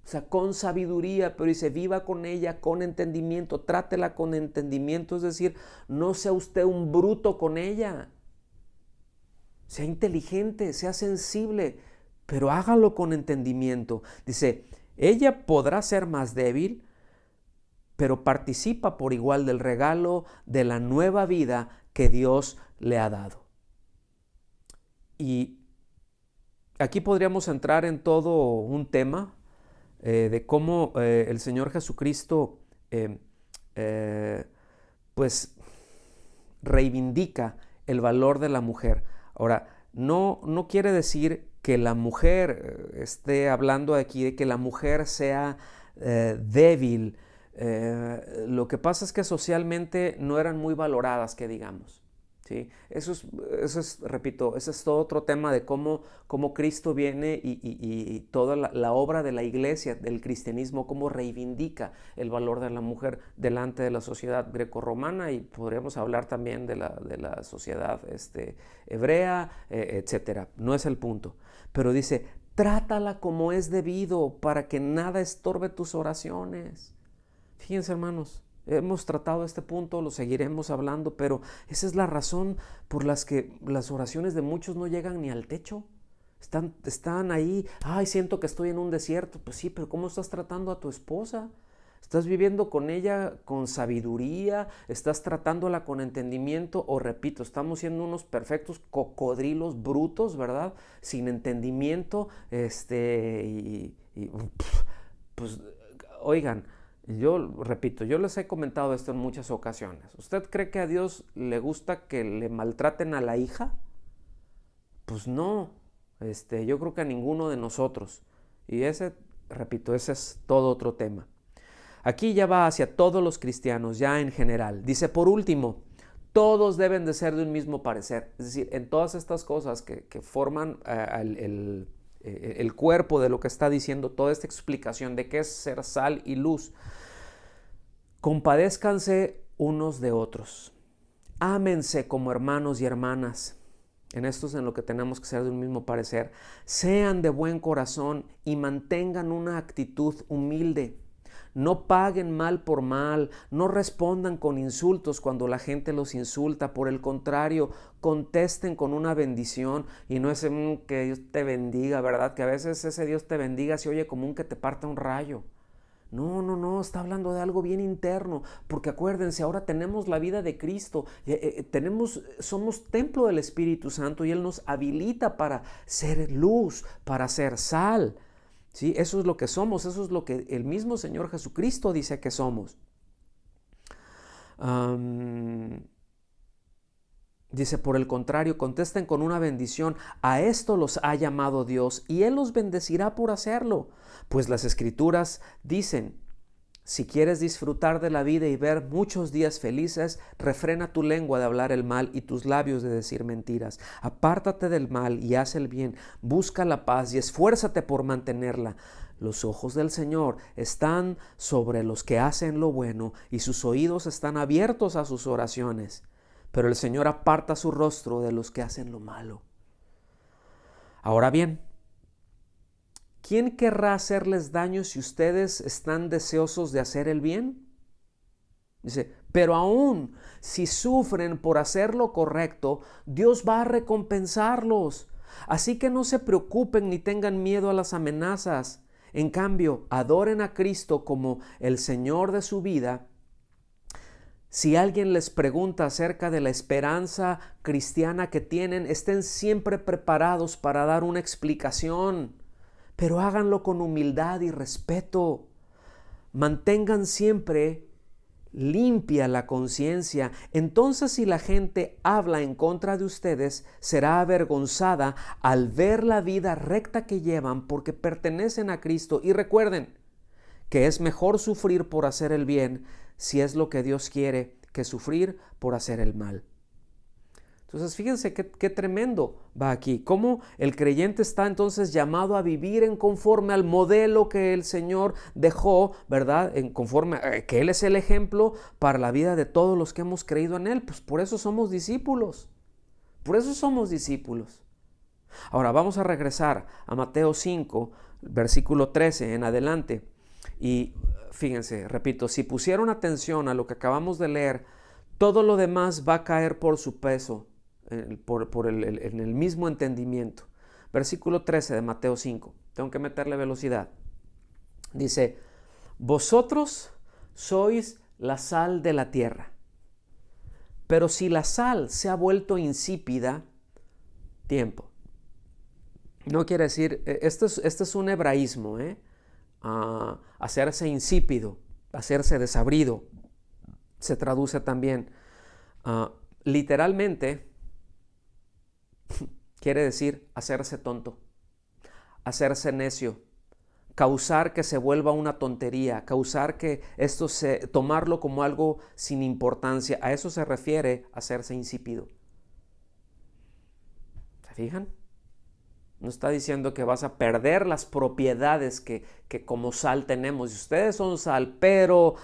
O sea, con sabiduría, pero dice, viva con ella con entendimiento, trátela con entendimiento, es decir, no sea usted un bruto con ella. Sea inteligente, sea sensible, pero hágalo con entendimiento. Dice, ella podrá ser más débil, pero participa por igual del regalo de la nueva vida que Dios le ha dado. Y aquí podríamos entrar en todo un tema de cómo el Señor Jesucristo pues reivindica el valor de la mujer. Ahora, no quiere decir que la mujer, esté hablando aquí de que la mujer sea débil. Lo que pasa es que socialmente no eran muy valoradas, que digamos. ¿sí? Repito, ese es todo otro tema de cómo Cristo viene y toda la obra de la iglesia, del cristianismo, cómo reivindica el valor de la mujer delante de la sociedad grecorromana, y podríamos hablar también de la sociedad hebrea, etcétera. No es el punto. Pero dice, trátala como es debido para que nada estorbe tus oraciones. Fíjense, hermanos. Hemos tratado este punto, lo seguiremos hablando, pero esa es la razón por las que las oraciones de muchos no llegan ni al techo. Están ahí, ay, siento que estoy en un desierto. Pues sí, pero ¿cómo estás tratando a tu esposa? ¿Estás viviendo con ella con sabiduría? ¿Estás tratándola con entendimiento? O repito, estamos siendo unos perfectos cocodrilos brutos, ¿verdad? Sin entendimiento, pues, oigan, yo repito, yo les he comentado esto en muchas ocasiones. ¿Usted cree que a Dios le gusta que le maltraten a la hija? Pues no, yo creo que a ninguno de nosotros. Y repito, ese es todo otro tema. Aquí ya va hacia todos los cristianos, ya en general. Dice, por último, todos deben de ser de un mismo parecer. Es decir, en todas estas cosas que forman el cuerpo de lo que está diciendo, toda esta explicación de qué es ser sal y luz. Compadézcanse unos de otros. Ámense como hermanos y hermanas. En esto es en lo que tenemos que ser de un mismo parecer. Sean de buen corazón y mantengan una actitud humilde. No paguen mal por mal, no respondan con insultos cuando la gente los insulta. Por el contrario, contesten con una bendición, y no es que Dios te bendiga, ¿verdad? Que a veces ese Dios te bendiga se oye como un que te parta un rayo. No, está hablando de algo bien interno, porque acuérdense, ahora tenemos la vida de Cristo, somos templo del Espíritu Santo y Él nos habilita para ser luz, para ser sal. ¿Sí? Eso es lo que somos, eso es lo que el mismo Señor Jesucristo dice que somos. Dice, por el contrario, contesten con una bendición. A esto los ha llamado Dios y Él los bendecirá por hacerlo. Pues las Escrituras dicen, si quieres disfrutar de la vida y ver muchos días felices, refrena tu lengua de hablar el mal y tus labios de decir mentiras. Apártate del mal y haz el bien. Busca la paz y esfuérzate por mantenerla. Los ojos del Señor están sobre los que hacen lo bueno y sus oídos están abiertos a sus oraciones. Pero el Señor aparta su rostro de los que hacen lo malo. Ahora bien, ¿quién querrá hacerles daño si ustedes están deseosos de hacer el bien? Dice, pero aún si sufren por hacer lo correcto, Dios va a recompensarlos. Así que no se preocupen ni tengan miedo a las amenazas. En cambio, adoren a Cristo como el Señor de su vida. Si alguien les pregunta acerca de la esperanza cristiana que tienen, estén siempre preparados para dar una explicación, pero háganlo con humildad y respeto. Mantengan siempre limpia la conciencia. Entonces, si la gente habla en contra de ustedes, será avergonzada al ver la vida recta que llevan porque pertenecen a Cristo. Y recuerden que es mejor sufrir por hacer el bien, si es lo que Dios quiere, que sufrir por hacer el mal. Entonces, fíjense qué tremendo va aquí. Cómo el creyente está entonces llamado a vivir en conforme al modelo que el Señor dejó, ¿verdad? En conforme que Él es el ejemplo para la vida de todos los que hemos creído en Él. Pues por eso somos discípulos. Por eso somos discípulos. Ahora vamos a regresar a Mateo 5, versículo 13 en adelante. Y fíjense, repito, si pusieron atención a lo que acabamos de leer, todo lo demás va a caer por su peso, en el mismo entendimiento. Versículo 13 de Mateo 5. Tengo que meterle velocidad. Dice, vosotros sois la sal de la tierra. Pero si la sal se ha vuelto insípida, tiempo. No quiere decir, este es un hebraísmo, hacerse insípido, hacerse desabrido. Se traduce también. Literalmente, quiere decir hacerse tonto, hacerse necio, causar que se vuelva una tontería, causar que tomarlo como algo sin importancia. A eso se refiere hacerse insípido. fijan? No está diciendo que vas a perder las propiedades que como sal tenemos. Y ustedes son sal, pero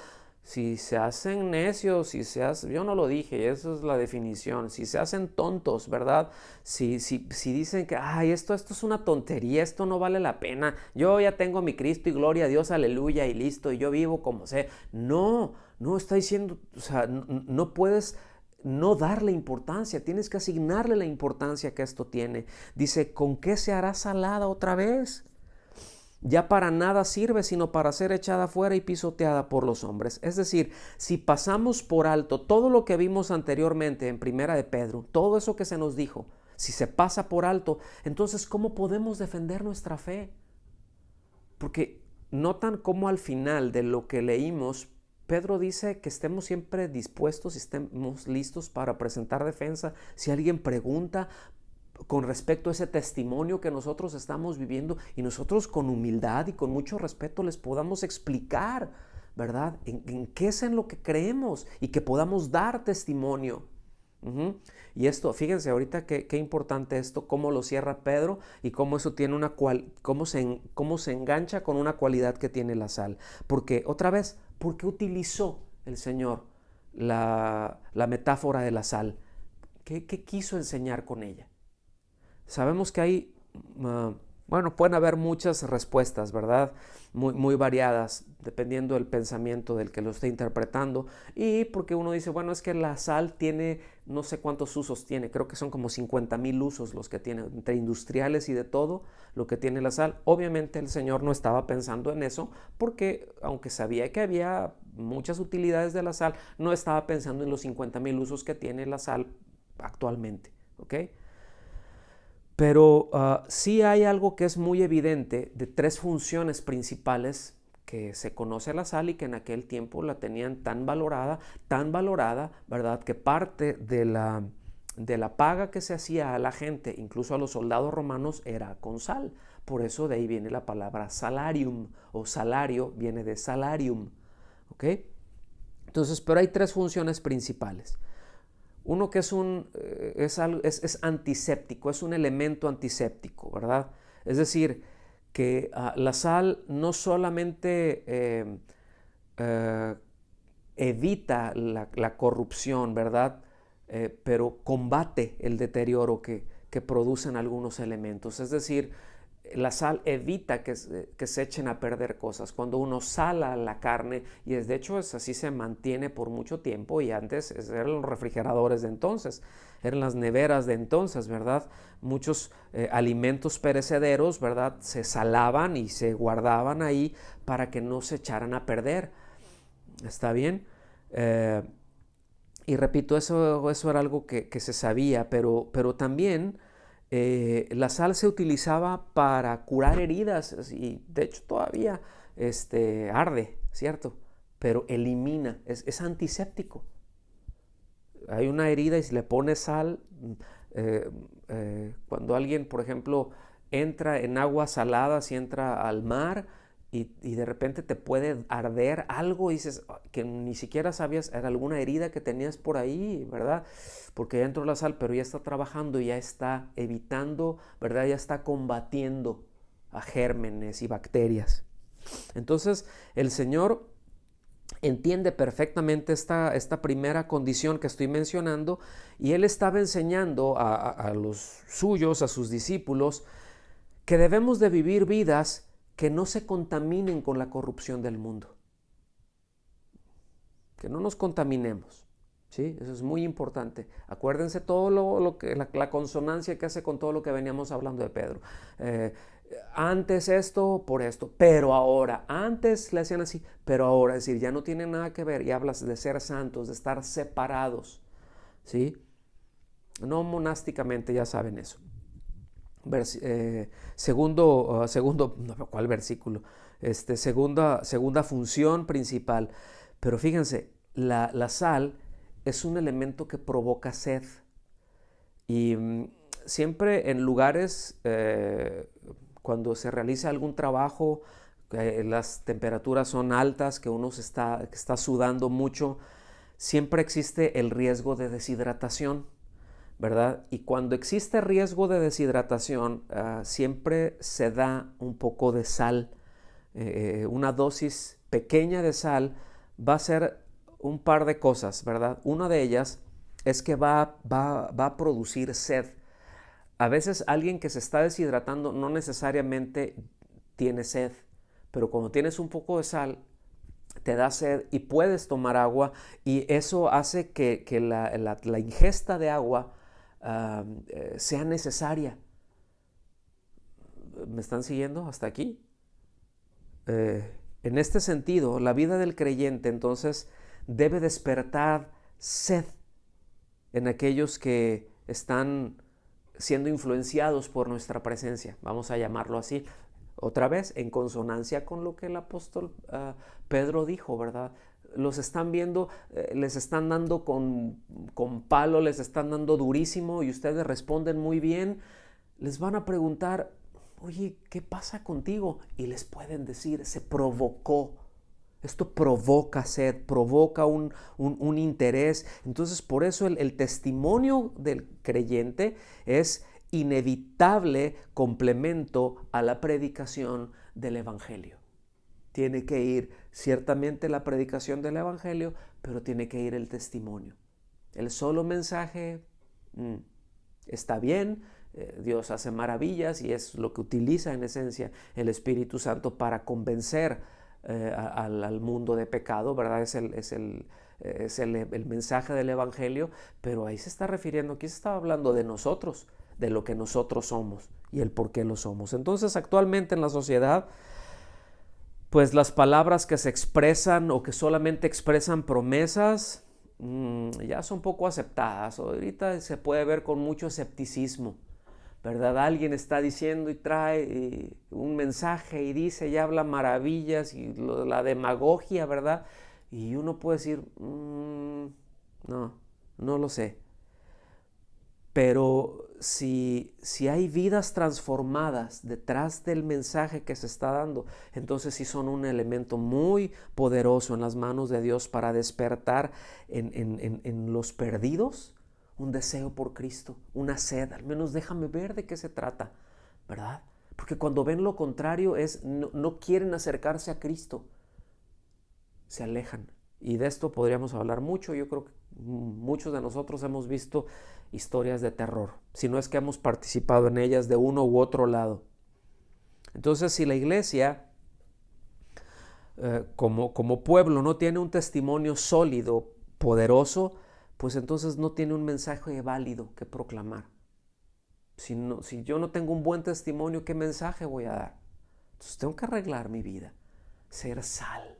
si se hacen necios, yo no lo dije, esa es la definición. Si se hacen tontos, ¿verdad? Si dicen que, ay, esto es una tontería, esto no vale la pena. Yo ya tengo a mi Cristo y gloria a Dios, aleluya, y listo, y yo vivo como sé. No está diciendo, o sea, no puedes no darle importancia, tienes que asignarle la importancia que esto tiene. Dice, ¿con qué se hará salada otra vez? Ya para nada sirve sino para ser echada fuera y pisoteada por los hombres. Es decir, si pasamos por alto todo lo que vimos anteriormente en Primera de Pedro, todo eso que se nos dijo, si se pasa por alto, entonces ¿cómo podemos defender nuestra fe? Porque notan cómo al final de lo que leímos, Pedro dice que estemos siempre dispuestos y estemos listos para presentar defensa. Si alguien pregunta con respecto a ese testimonio que nosotros estamos viviendo y nosotros con humildad y con mucho respeto les podamos explicar, ¿verdad? En qué es en lo que creemos y que podamos dar testimonio. Y esto, fíjense ahorita qué importante esto, cómo lo cierra Pedro y cómo eso tiene cómo se engancha con una cualidad que tiene la sal. Porque, otra vez, ¿por qué utilizó el Señor la metáfora de la sal? ¿Qué quiso enseñar con ella? Sabemos que hay, pueden haber muchas respuestas, ¿verdad? Muy variadas, dependiendo del pensamiento del que lo esté interpretando. Y porque uno dice, bueno, es que la sal tiene, no sé cuántos usos tiene, creo que son como 50,000 usos los que tiene, entre industriales y de todo, lo que tiene la sal. Obviamente el Señor no estaba pensando en eso, porque aunque sabía que había muchas utilidades de la sal, no estaba pensando en los 50,000 usos que tiene la sal actualmente, ¿ok? Pero sí hay algo que es muy evidente de tres funciones principales que se conoce la sal y que en aquel tiempo la tenían tan valorada, ¿verdad? Que parte de la paga que se hacía a la gente, incluso a los soldados romanos, era con sal. Por eso de ahí viene la palabra salarium, o salario viene de salarium, ¿ok? Entonces, pero hay tres funciones principales. Uno que es antiséptico, es un elemento antiséptico, ¿verdad? Es decir, que la sal no solamente evita la corrupción, ¿verdad? Pero combate el deterioro que producen algunos elementos. Es decir, la sal evita que se echen a perder cosas. Cuando uno sala la carne, y de hecho así se mantiene por mucho tiempo, y antes eran los refrigeradores de entonces, eran las neveras de entonces, ¿verdad? Muchos alimentos perecederos, ¿verdad? Se salaban y se guardaban ahí para que no se echaran a perder. ¿Está bien? Y repito, eso era algo que se sabía, pero también la sal se utilizaba para curar heridas y de hecho todavía arde, ¿cierto? Pero elimina, es antiséptico. Hay una herida y si le pones sal, cuando alguien, por ejemplo, entra en aguas saladas y entra al mar y de repente te puede arder algo y dices que ni siquiera sabías, era alguna herida que tenías por ahí, ¿verdad? Porque ya entró la sal, pero ya está trabajando, ya está evitando, ¿verdad? Ya está combatiendo a gérmenes y bacterias. Entonces, el Señor entiende perfectamente esta primera condición que estoy mencionando y Él estaba enseñando a los suyos, a sus discípulos, que debemos de vivir vidas que no se contaminen con la corrupción del mundo. Que no nos contaminemos. ¿Sí? Eso es muy importante. Acuérdense todo lo que la consonancia que hace con todo lo que veníamos hablando de Pedro. Antes esto, por esto, pero ahora. Antes le hacían así, pero ahora. Es decir, ya no tiene nada que ver. Y hablas de ser santos, de estar separados. ¿Sí? No monásticamente, ya saben eso. ¿Cuál versículo? Segunda función principal. Pero fíjense, la sal es un elemento que provoca sed. Y siempre en lugares, cuando se realiza algún trabajo, las temperaturas son altas, que uno que está sudando mucho, siempre existe el riesgo de deshidratación, ¿verdad? Y cuando existe riesgo de deshidratación, siempre se da un poco de sal. Una dosis pequeña de sal va a ser un par de cosas, ¿verdad? Una de ellas es que va a producir sed. A veces alguien que se está deshidratando no necesariamente tiene sed, pero cuando tienes un poco de sal, te da sed y puedes tomar agua, y eso hace que la ingesta de agua sea necesaria. ¿Me están siguiendo hasta aquí? En este sentido, la vida del creyente entonces debe despertar sed en aquellos que están siendo influenciados por nuestra presencia, vamos a llamarlo así. Otra vez, en consonancia con lo que el apóstol Pedro dijo, ¿verdad? Los están viendo, les están dando con palo, les están dando durísimo y ustedes responden muy bien. Les van a preguntar, oye, ¿qué pasa contigo? Y les pueden decir, se provocó. Esto provoca sed, provoca un interés. Entonces, por eso el testimonio del creyente es inevitable complemento a la predicación del Evangelio. Tiene que ir ciertamente la predicación del Evangelio, pero tiene que ir el testimonio. El solo mensaje está bien, Dios hace maravillas y es lo que utiliza en esencia el Espíritu Santo para convencer al mundo de pecado, ¿verdad? Es el mensaje del Evangelio, pero ahí se está refiriendo, aquí se está hablando de nosotros, de lo que nosotros somos y el por qué lo somos. Entonces, actualmente en la sociedad, pues las palabras que se expresan o que solamente expresan promesas ya son poco aceptadas. Ahorita se puede ver con mucho escepticismo, ¿verdad? Alguien está diciendo y trae un mensaje y dice y habla maravillas y la demagogia, ¿verdad? Y uno puede decir, no lo sé. Pero si hay vidas transformadas detrás del mensaje que se está dando, entonces sí son un elemento muy poderoso en las manos de Dios para despertar en los perdidos un deseo por Cristo, una sed. Al menos déjame ver de qué se trata, ¿verdad? Porque cuando ven lo contrario no quieren acercarse a Cristo, se alejan. Y de esto podríamos hablar mucho. Yo creo que muchos de nosotros hemos visto historias de terror, si no es que hemos participado en ellas de uno u otro lado. Entonces, si la iglesia como pueblo no tiene un testimonio sólido, poderoso, pues entonces no tiene un mensaje válido que proclamar. Si yo no tengo un buen testimonio, ¿qué mensaje voy a dar? Entonces tengo que arreglar mi vida, ser sal.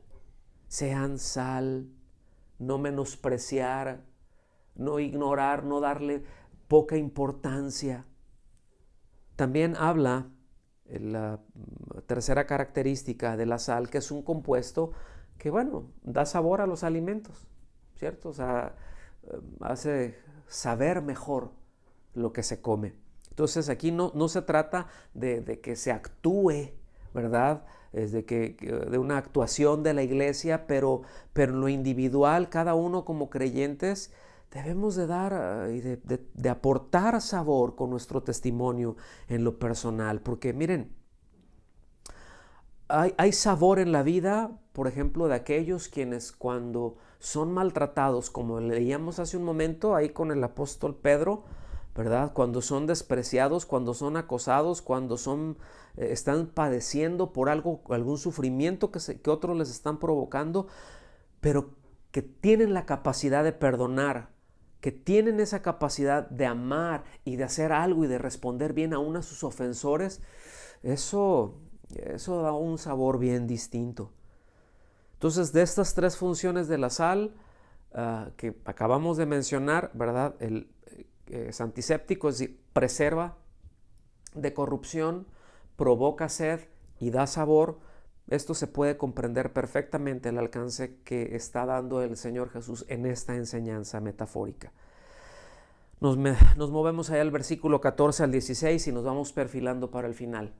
Sean sal, no menospreciar, no ignorar, no darle poca importancia. También habla la tercera característica de la sal, que es un compuesto que, da sabor a los alimentos, ¿cierto? O sea, hace saber mejor lo que se come. Entonces aquí no se trata de que se actúe, ¿verdad? Es de una actuación de la iglesia, pero en lo individual, cada uno como creyentes debemos de dar y de aportar sabor con nuestro testimonio en lo personal, porque miren, hay sabor en la vida, por ejemplo, de aquellos quienes cuando son maltratados, como leíamos hace un momento ahí con el apóstol Pedro, ¿verdad? Cuando son despreciados, cuando son acosados, cuando están padeciendo por algún sufrimiento que otros les están provocando, pero que tienen la capacidad de perdonar, que tienen esa capacidad de amar y de hacer algo y de responder bien aún a sus ofensores, eso da un sabor bien distinto. Entonces, de estas tres funciones de la sal que acabamos de mencionar, ¿verdad? Es antiséptico, es decir, preserva de corrupción, provoca sed y da sabor. Esto se puede comprender perfectamente el alcance que está dando el Señor Jesús en esta enseñanza metafórica. Nos movemos allá al versículo 14 al 16 y nos vamos perfilando para el final.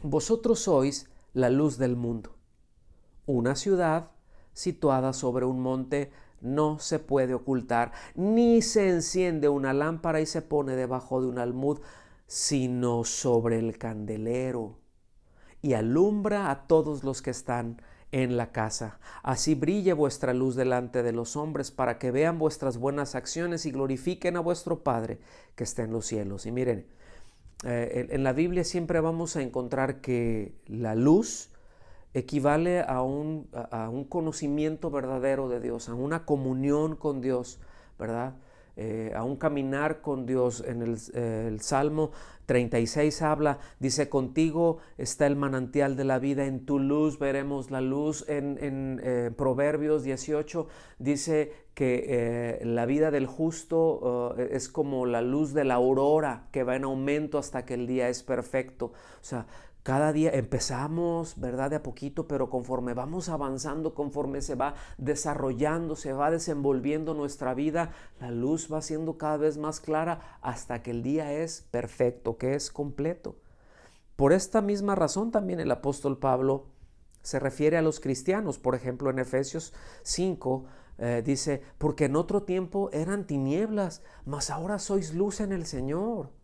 Vosotros sois la luz del mundo. Una ciudad situada sobre un monte no se puede ocultar, ni se enciende una lámpara y se pone debajo de un almud, sino sobre el candelero, y alumbra a todos los que están en la casa. Así brille vuestra luz delante de los hombres, para que vean vuestras buenas acciones y glorifiquen a vuestro Padre que está en los cielos. Y miren, en la Biblia siempre vamos a encontrar que la luz equivale a un conocimiento verdadero de Dios, a una comunión con Dios, ¿verdad? A un caminar con Dios. En el Salmo 36 dice, contigo está el manantial de la vida, en tu luz veremos la luz. En Proverbios 18 dice que la vida del justo es como la luz de la aurora, que va en aumento hasta que el día es perfecto. O sea, cada día empezamos, ¿verdad? De a poquito, pero conforme vamos avanzando, conforme se va desarrollando, se va desenvolviendo nuestra vida, la luz va siendo cada vez más clara hasta que el día es perfecto, que es completo. Por esta misma razón también el apóstol Pablo se refiere a los cristianos. Por ejemplo, en Efesios 5 dice, porque en otro tiempo eran tinieblas, mas ahora sois luz en el Señor.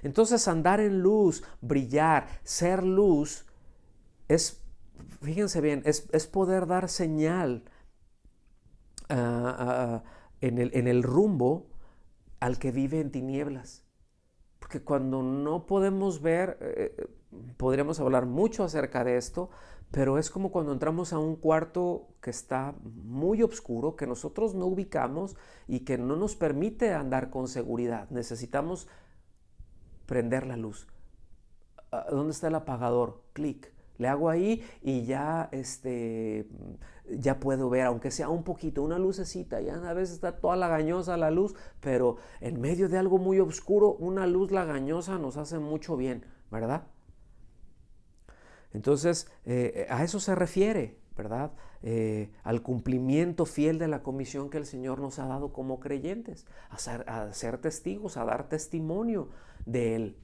Entonces andar en luz, brillar, ser luz, fíjense bien, es poder dar señal en el rumbo al que vive en tinieblas. Porque cuando no podemos ver, podríamos hablar mucho acerca de esto, pero es como cuando entramos a un cuarto que está muy oscuro, que nosotros no ubicamos y que no nos permite andar con seguridad. Necesitamos prender la luz. ¿Dónde está el apagador? Clic. Le hago ahí y ya, ya puedo ver, aunque sea un poquito, una lucecita. Ya a veces está toda lagañosa la luz, pero en medio de algo muy oscuro, una luz lagañosa nos hace mucho bien, ¿verdad? Entonces, a eso se refiere, ¿verdad? Al cumplimiento fiel de la comisión que el Señor nos ha dado como creyentes, a ser testigos, a dar testimonio de Él.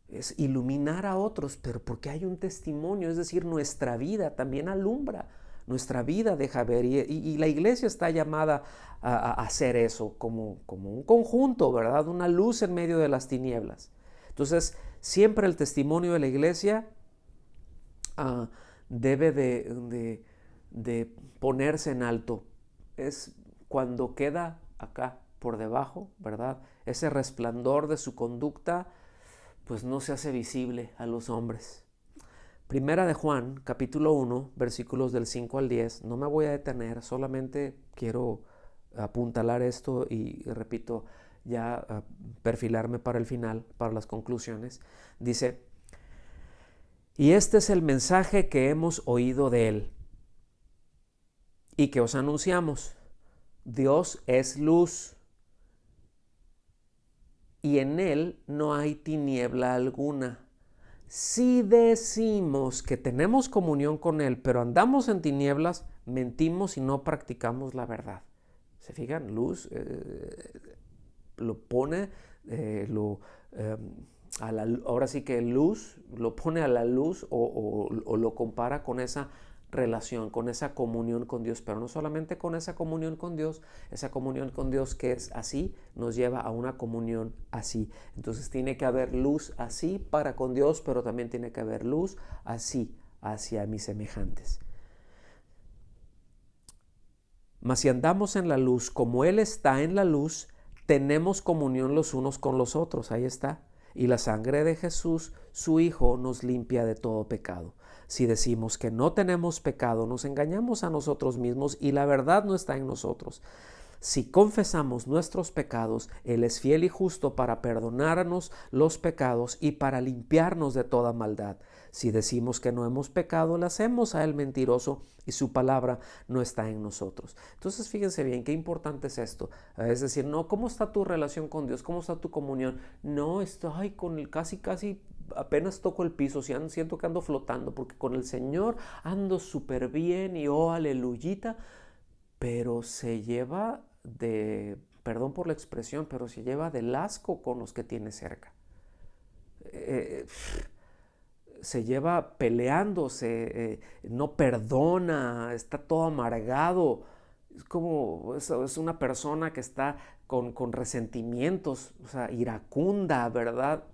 Es iluminar a otros, pero porque hay un testimonio, es decir, nuestra vida también alumbra, nuestra vida deja ver, y la iglesia está llamada a hacer eso como un conjunto, ¿verdad? Una luz en medio de las tinieblas. Entonces, siempre el testimonio de la iglesia debe de ponerse en alto. Es cuando queda acá por debajo, ¿verdad? Ese resplandor de su conducta, pues no se hace visible a los hombres. Primera de Juan, capítulo 1, versículos del 5 al 10. No me voy a detener, solamente quiero apuntalar esto y repito, ya perfilarme para el final, para las conclusiones. Dice, y este es el mensaje que hemos oído de Él y que os anunciamos. Dios es luz y en Él no hay tiniebla alguna. Si decimos que tenemos comunión con Él, pero andamos en tinieblas, mentimos y no practicamos la verdad. ¿Se fijan? Luz lo pone, ahora sí que luz lo pone a la luz o lo compara con esa relación, con esa comunión con Dios, pero no solamente con esa comunión con Dios que es así, nos lleva a una comunión así. Entonces tiene que haber luz así para con Dios, pero también tiene que haber luz así hacia mis semejantes. Mas si andamos en la luz, como Él está en la luz, tenemos comunión los unos con los otros. Ahí está. Y la sangre de Jesús, su Hijo, nos limpia de todo pecado. Si decimos que no tenemos pecado, nos engañamos a nosotros mismos y la verdad no está en nosotros. Si confesamos nuestros pecados, Él es fiel y justo para perdonarnos los pecados y para limpiarnos de toda maldad. Si decimos que no hemos pecado, le hacemos a Él mentiroso y su palabra no está en nosotros. Entonces, fíjense bien, qué importante es esto. Es decir, no, ¿cómo está tu relación con Dios? ¿Cómo está tu comunión? No, estoy con el casi apenas toco el piso, siento que ando flotando, porque con el Señor ando súper bien y aleluyita, pero se lleva perdón por la expresión, pero se lleva del asco con los que tiene cerca. Se lleva peleándose, no perdona, está todo amargado. es una persona que está con resentimientos, o sea, iracunda, ¿verdad?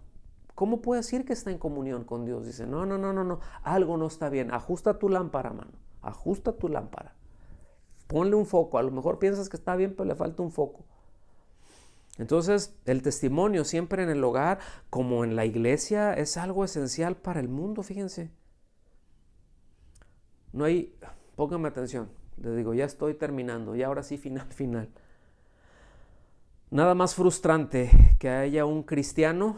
¿Cómo puede decir que está en comunión con Dios? Dice, no, no, no, no, no, algo no está bien. Ajusta tu lámpara, mano. Ajusta tu lámpara. Ponle un foco. A lo mejor piensas que está bien, pero le falta un foco. Entonces, el testimonio siempre en el hogar, como en la iglesia, es algo esencial para el mundo, fíjense. No hay, pónganme atención, les digo, ya estoy terminando, y ahora sí, final. Nada más frustrante que haya un cristiano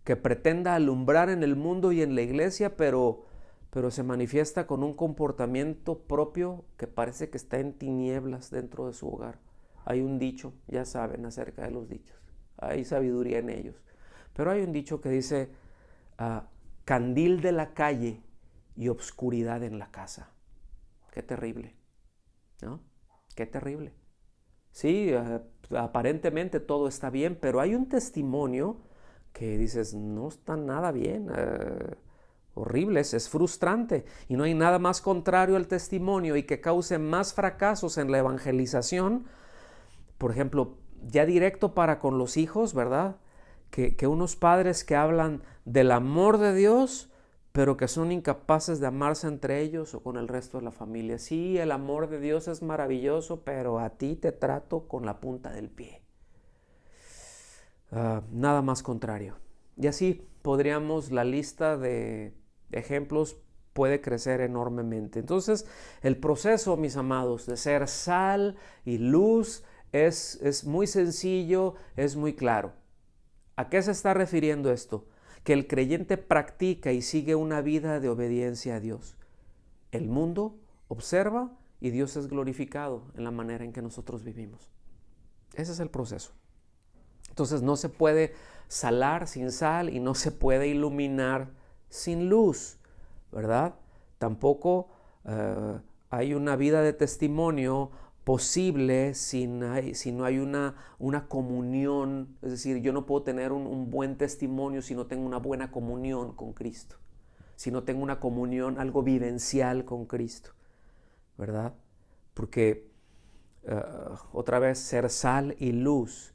que pretenda alumbrar en el mundo y en la iglesia, pero se manifiesta con un comportamiento propio que parece que está en tinieblas dentro de su hogar. Hay un dicho, ya saben acerca de los dichos, hay sabiduría en ellos, pero hay un dicho que dice, candil de la calle y obscuridad en la casa. Qué terrible, ¿no? Qué terrible. Sí, aparentemente todo está bien, pero hay un testimonio que dices, no está nada bien, horrible, es frustrante, y no hay nada más contrario al testimonio y que cause más fracasos en la evangelización. Por ejemplo, ya directo para con los hijos, ¿verdad? Que unos padres que hablan del amor de Dios, pero que son incapaces de amarse entre ellos o con el resto de la familia. Sí, el amor de Dios es maravilloso, pero a ti te trato con la punta del pie. Nada más contrario. Y así podríamos, la lista de ejemplos puede crecer enormemente. Entonces, el proceso, mis amados, de ser sal y luz es muy sencillo, es muy claro. ¿A qué se está refiriendo esto? Que el creyente practica y sigue una vida de obediencia a Dios. El mundo observa y Dios es glorificado en la manera en que nosotros vivimos. Ese es el proceso. Entonces no se puede salar sin sal y no se puede iluminar sin luz, ¿verdad? Tampoco hay una vida de testimonio posible si no hay una comunión. Es decir, yo no puedo tener un buen testimonio si no tengo una buena comunión con Cristo, si no tengo una comunión, algo vivencial con Cristo, ¿verdad? Porque otra vez, ser sal y luz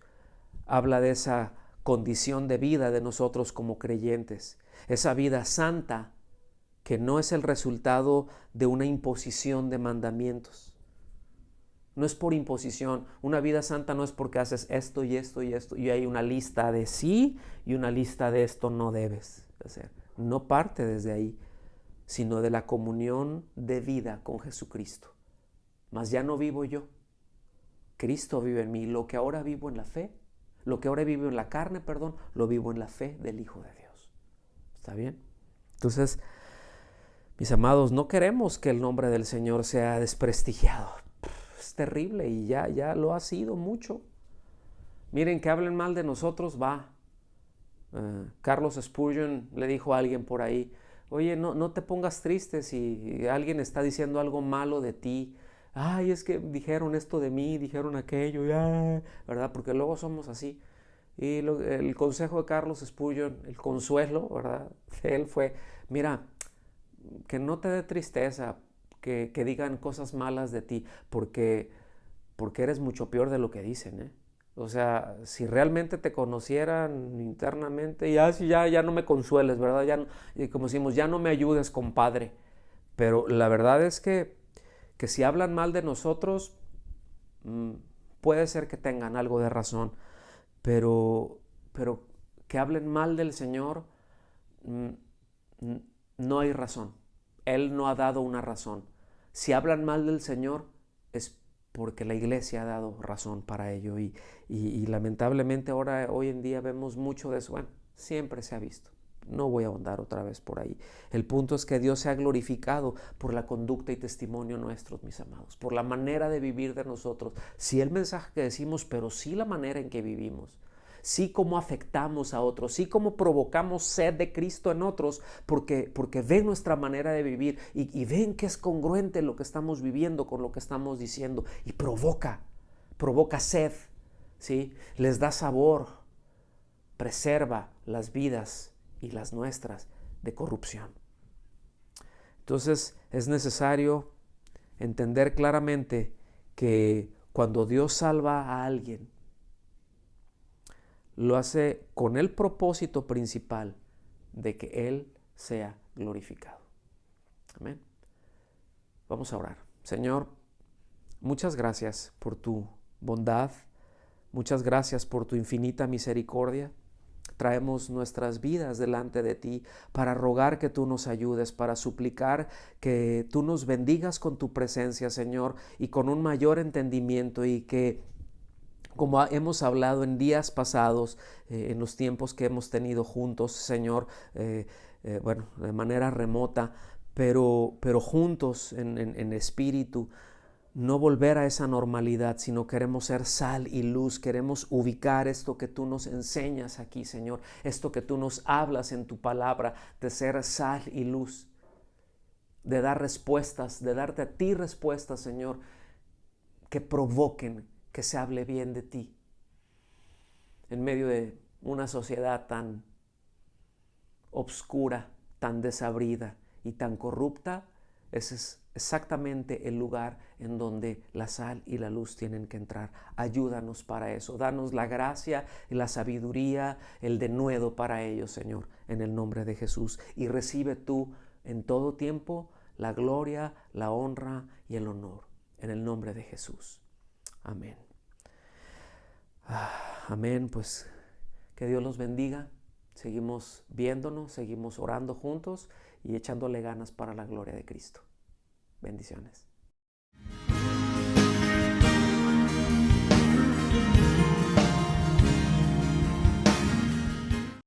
habla de esa condición de vida de nosotros como creyentes, esa vida santa que no es el resultado de una imposición de mandamientos. No es por imposición. Una vida santa no es porque haces esto y esto y esto y hay una lista de sí y una lista de esto no debes hacer. No parte desde ahí, sino de la comunión de vida con Jesucristo. Mas ya no vivo yo. Cristo vive en mí. Lo que ahora vivo en la fe, lo que ahora vivo en la carne, lo vivo en la fe del Hijo de Dios. ¿Está bien? Entonces, mis amados, no queremos que el nombre del Señor sea desprestigiado. Es terrible y ya lo ha sido mucho. Miren, que hablen mal de nosotros, va. Carlos Spurgeon le dijo a alguien por ahí, oye, no te pongas triste si alguien está diciendo algo malo de ti. Ay, es que dijeron esto de mí, dijeron aquello, ¿verdad? Porque luego somos así. Y el consejo de Carlos Spurgeon, el consuelo, ¿verdad? De él fue, mira, que no te dé tristeza que digan cosas malas de ti, porque eres mucho peor de lo que dicen, ¿eh? O sea, si realmente te conocieran internamente, ya no me consueles, ¿verdad? Ya no, y como decimos, ya no me ayudes, compadre. Pero la verdad es que si hablan mal de nosotros, puede ser que tengan algo de razón, pero que hablen mal del Señor, no hay razón. Él no ha dado una razón. Si hablan mal del Señor, es porque la iglesia ha dado razón para ello. Y lamentablemente hoy en día vemos mucho de eso. Bueno, siempre se ha visto. No voy a ahondar otra vez por ahí. El punto es que Dios se ha glorificado por la conducta y testimonio nuestros, mis amados, por la manera de vivir de nosotros. Sí el mensaje que decimos, pero sí la manera en que vivimos. Sí cómo afectamos a otros, sí cómo provocamos sed de Cristo en otros, porque ven nuestra manera de vivir y ven que es congruente lo que estamos viviendo con lo que estamos diciendo y provoca sed, ¿sí? Les da sabor, preserva las vidas y las nuestras de corrupción. Entonces es necesario entender claramente que cuando Dios salva a alguien, lo hace con el propósito principal de que Él sea glorificado. Amén. Vamos a orar. Señor, muchas gracias por tu bondad, muchas gracias por tu infinita misericordia. Traemos nuestras vidas delante de ti para rogar que tú nos ayudes, para suplicar que tú nos bendigas con tu presencia, Señor, y con un mayor entendimiento, y que, como hemos hablado en días pasados, en los tiempos que hemos tenido juntos, Señor, bueno, de manera remota, pero juntos en espíritu, no volver a esa normalidad, sino queremos ser sal y luz, queremos ubicar esto que tú nos enseñas aquí, Señor, esto que tú nos hablas en tu palabra, de ser sal y luz, de dar respuestas, de darte a ti respuestas, Señor, que provoquen que se hable bien de ti. En medio de una sociedad tan obscura, tan desabrida y tan corrupta, ese es exactamente el lugar en donde la sal y la luz tienen que entrar. Ayúdanos para eso. Danos la gracia y la sabiduría, el denuedo para ello, Señor, en el nombre de Jesús. Y recibe tú en todo tiempo la gloria, la honra y el honor, en el nombre de Jesús. Amén. Amén. Pues que Dios los bendiga. Seguimos viéndonos, seguimos orando juntos y echándole ganas para la gloria de Cristo. Bendiciones.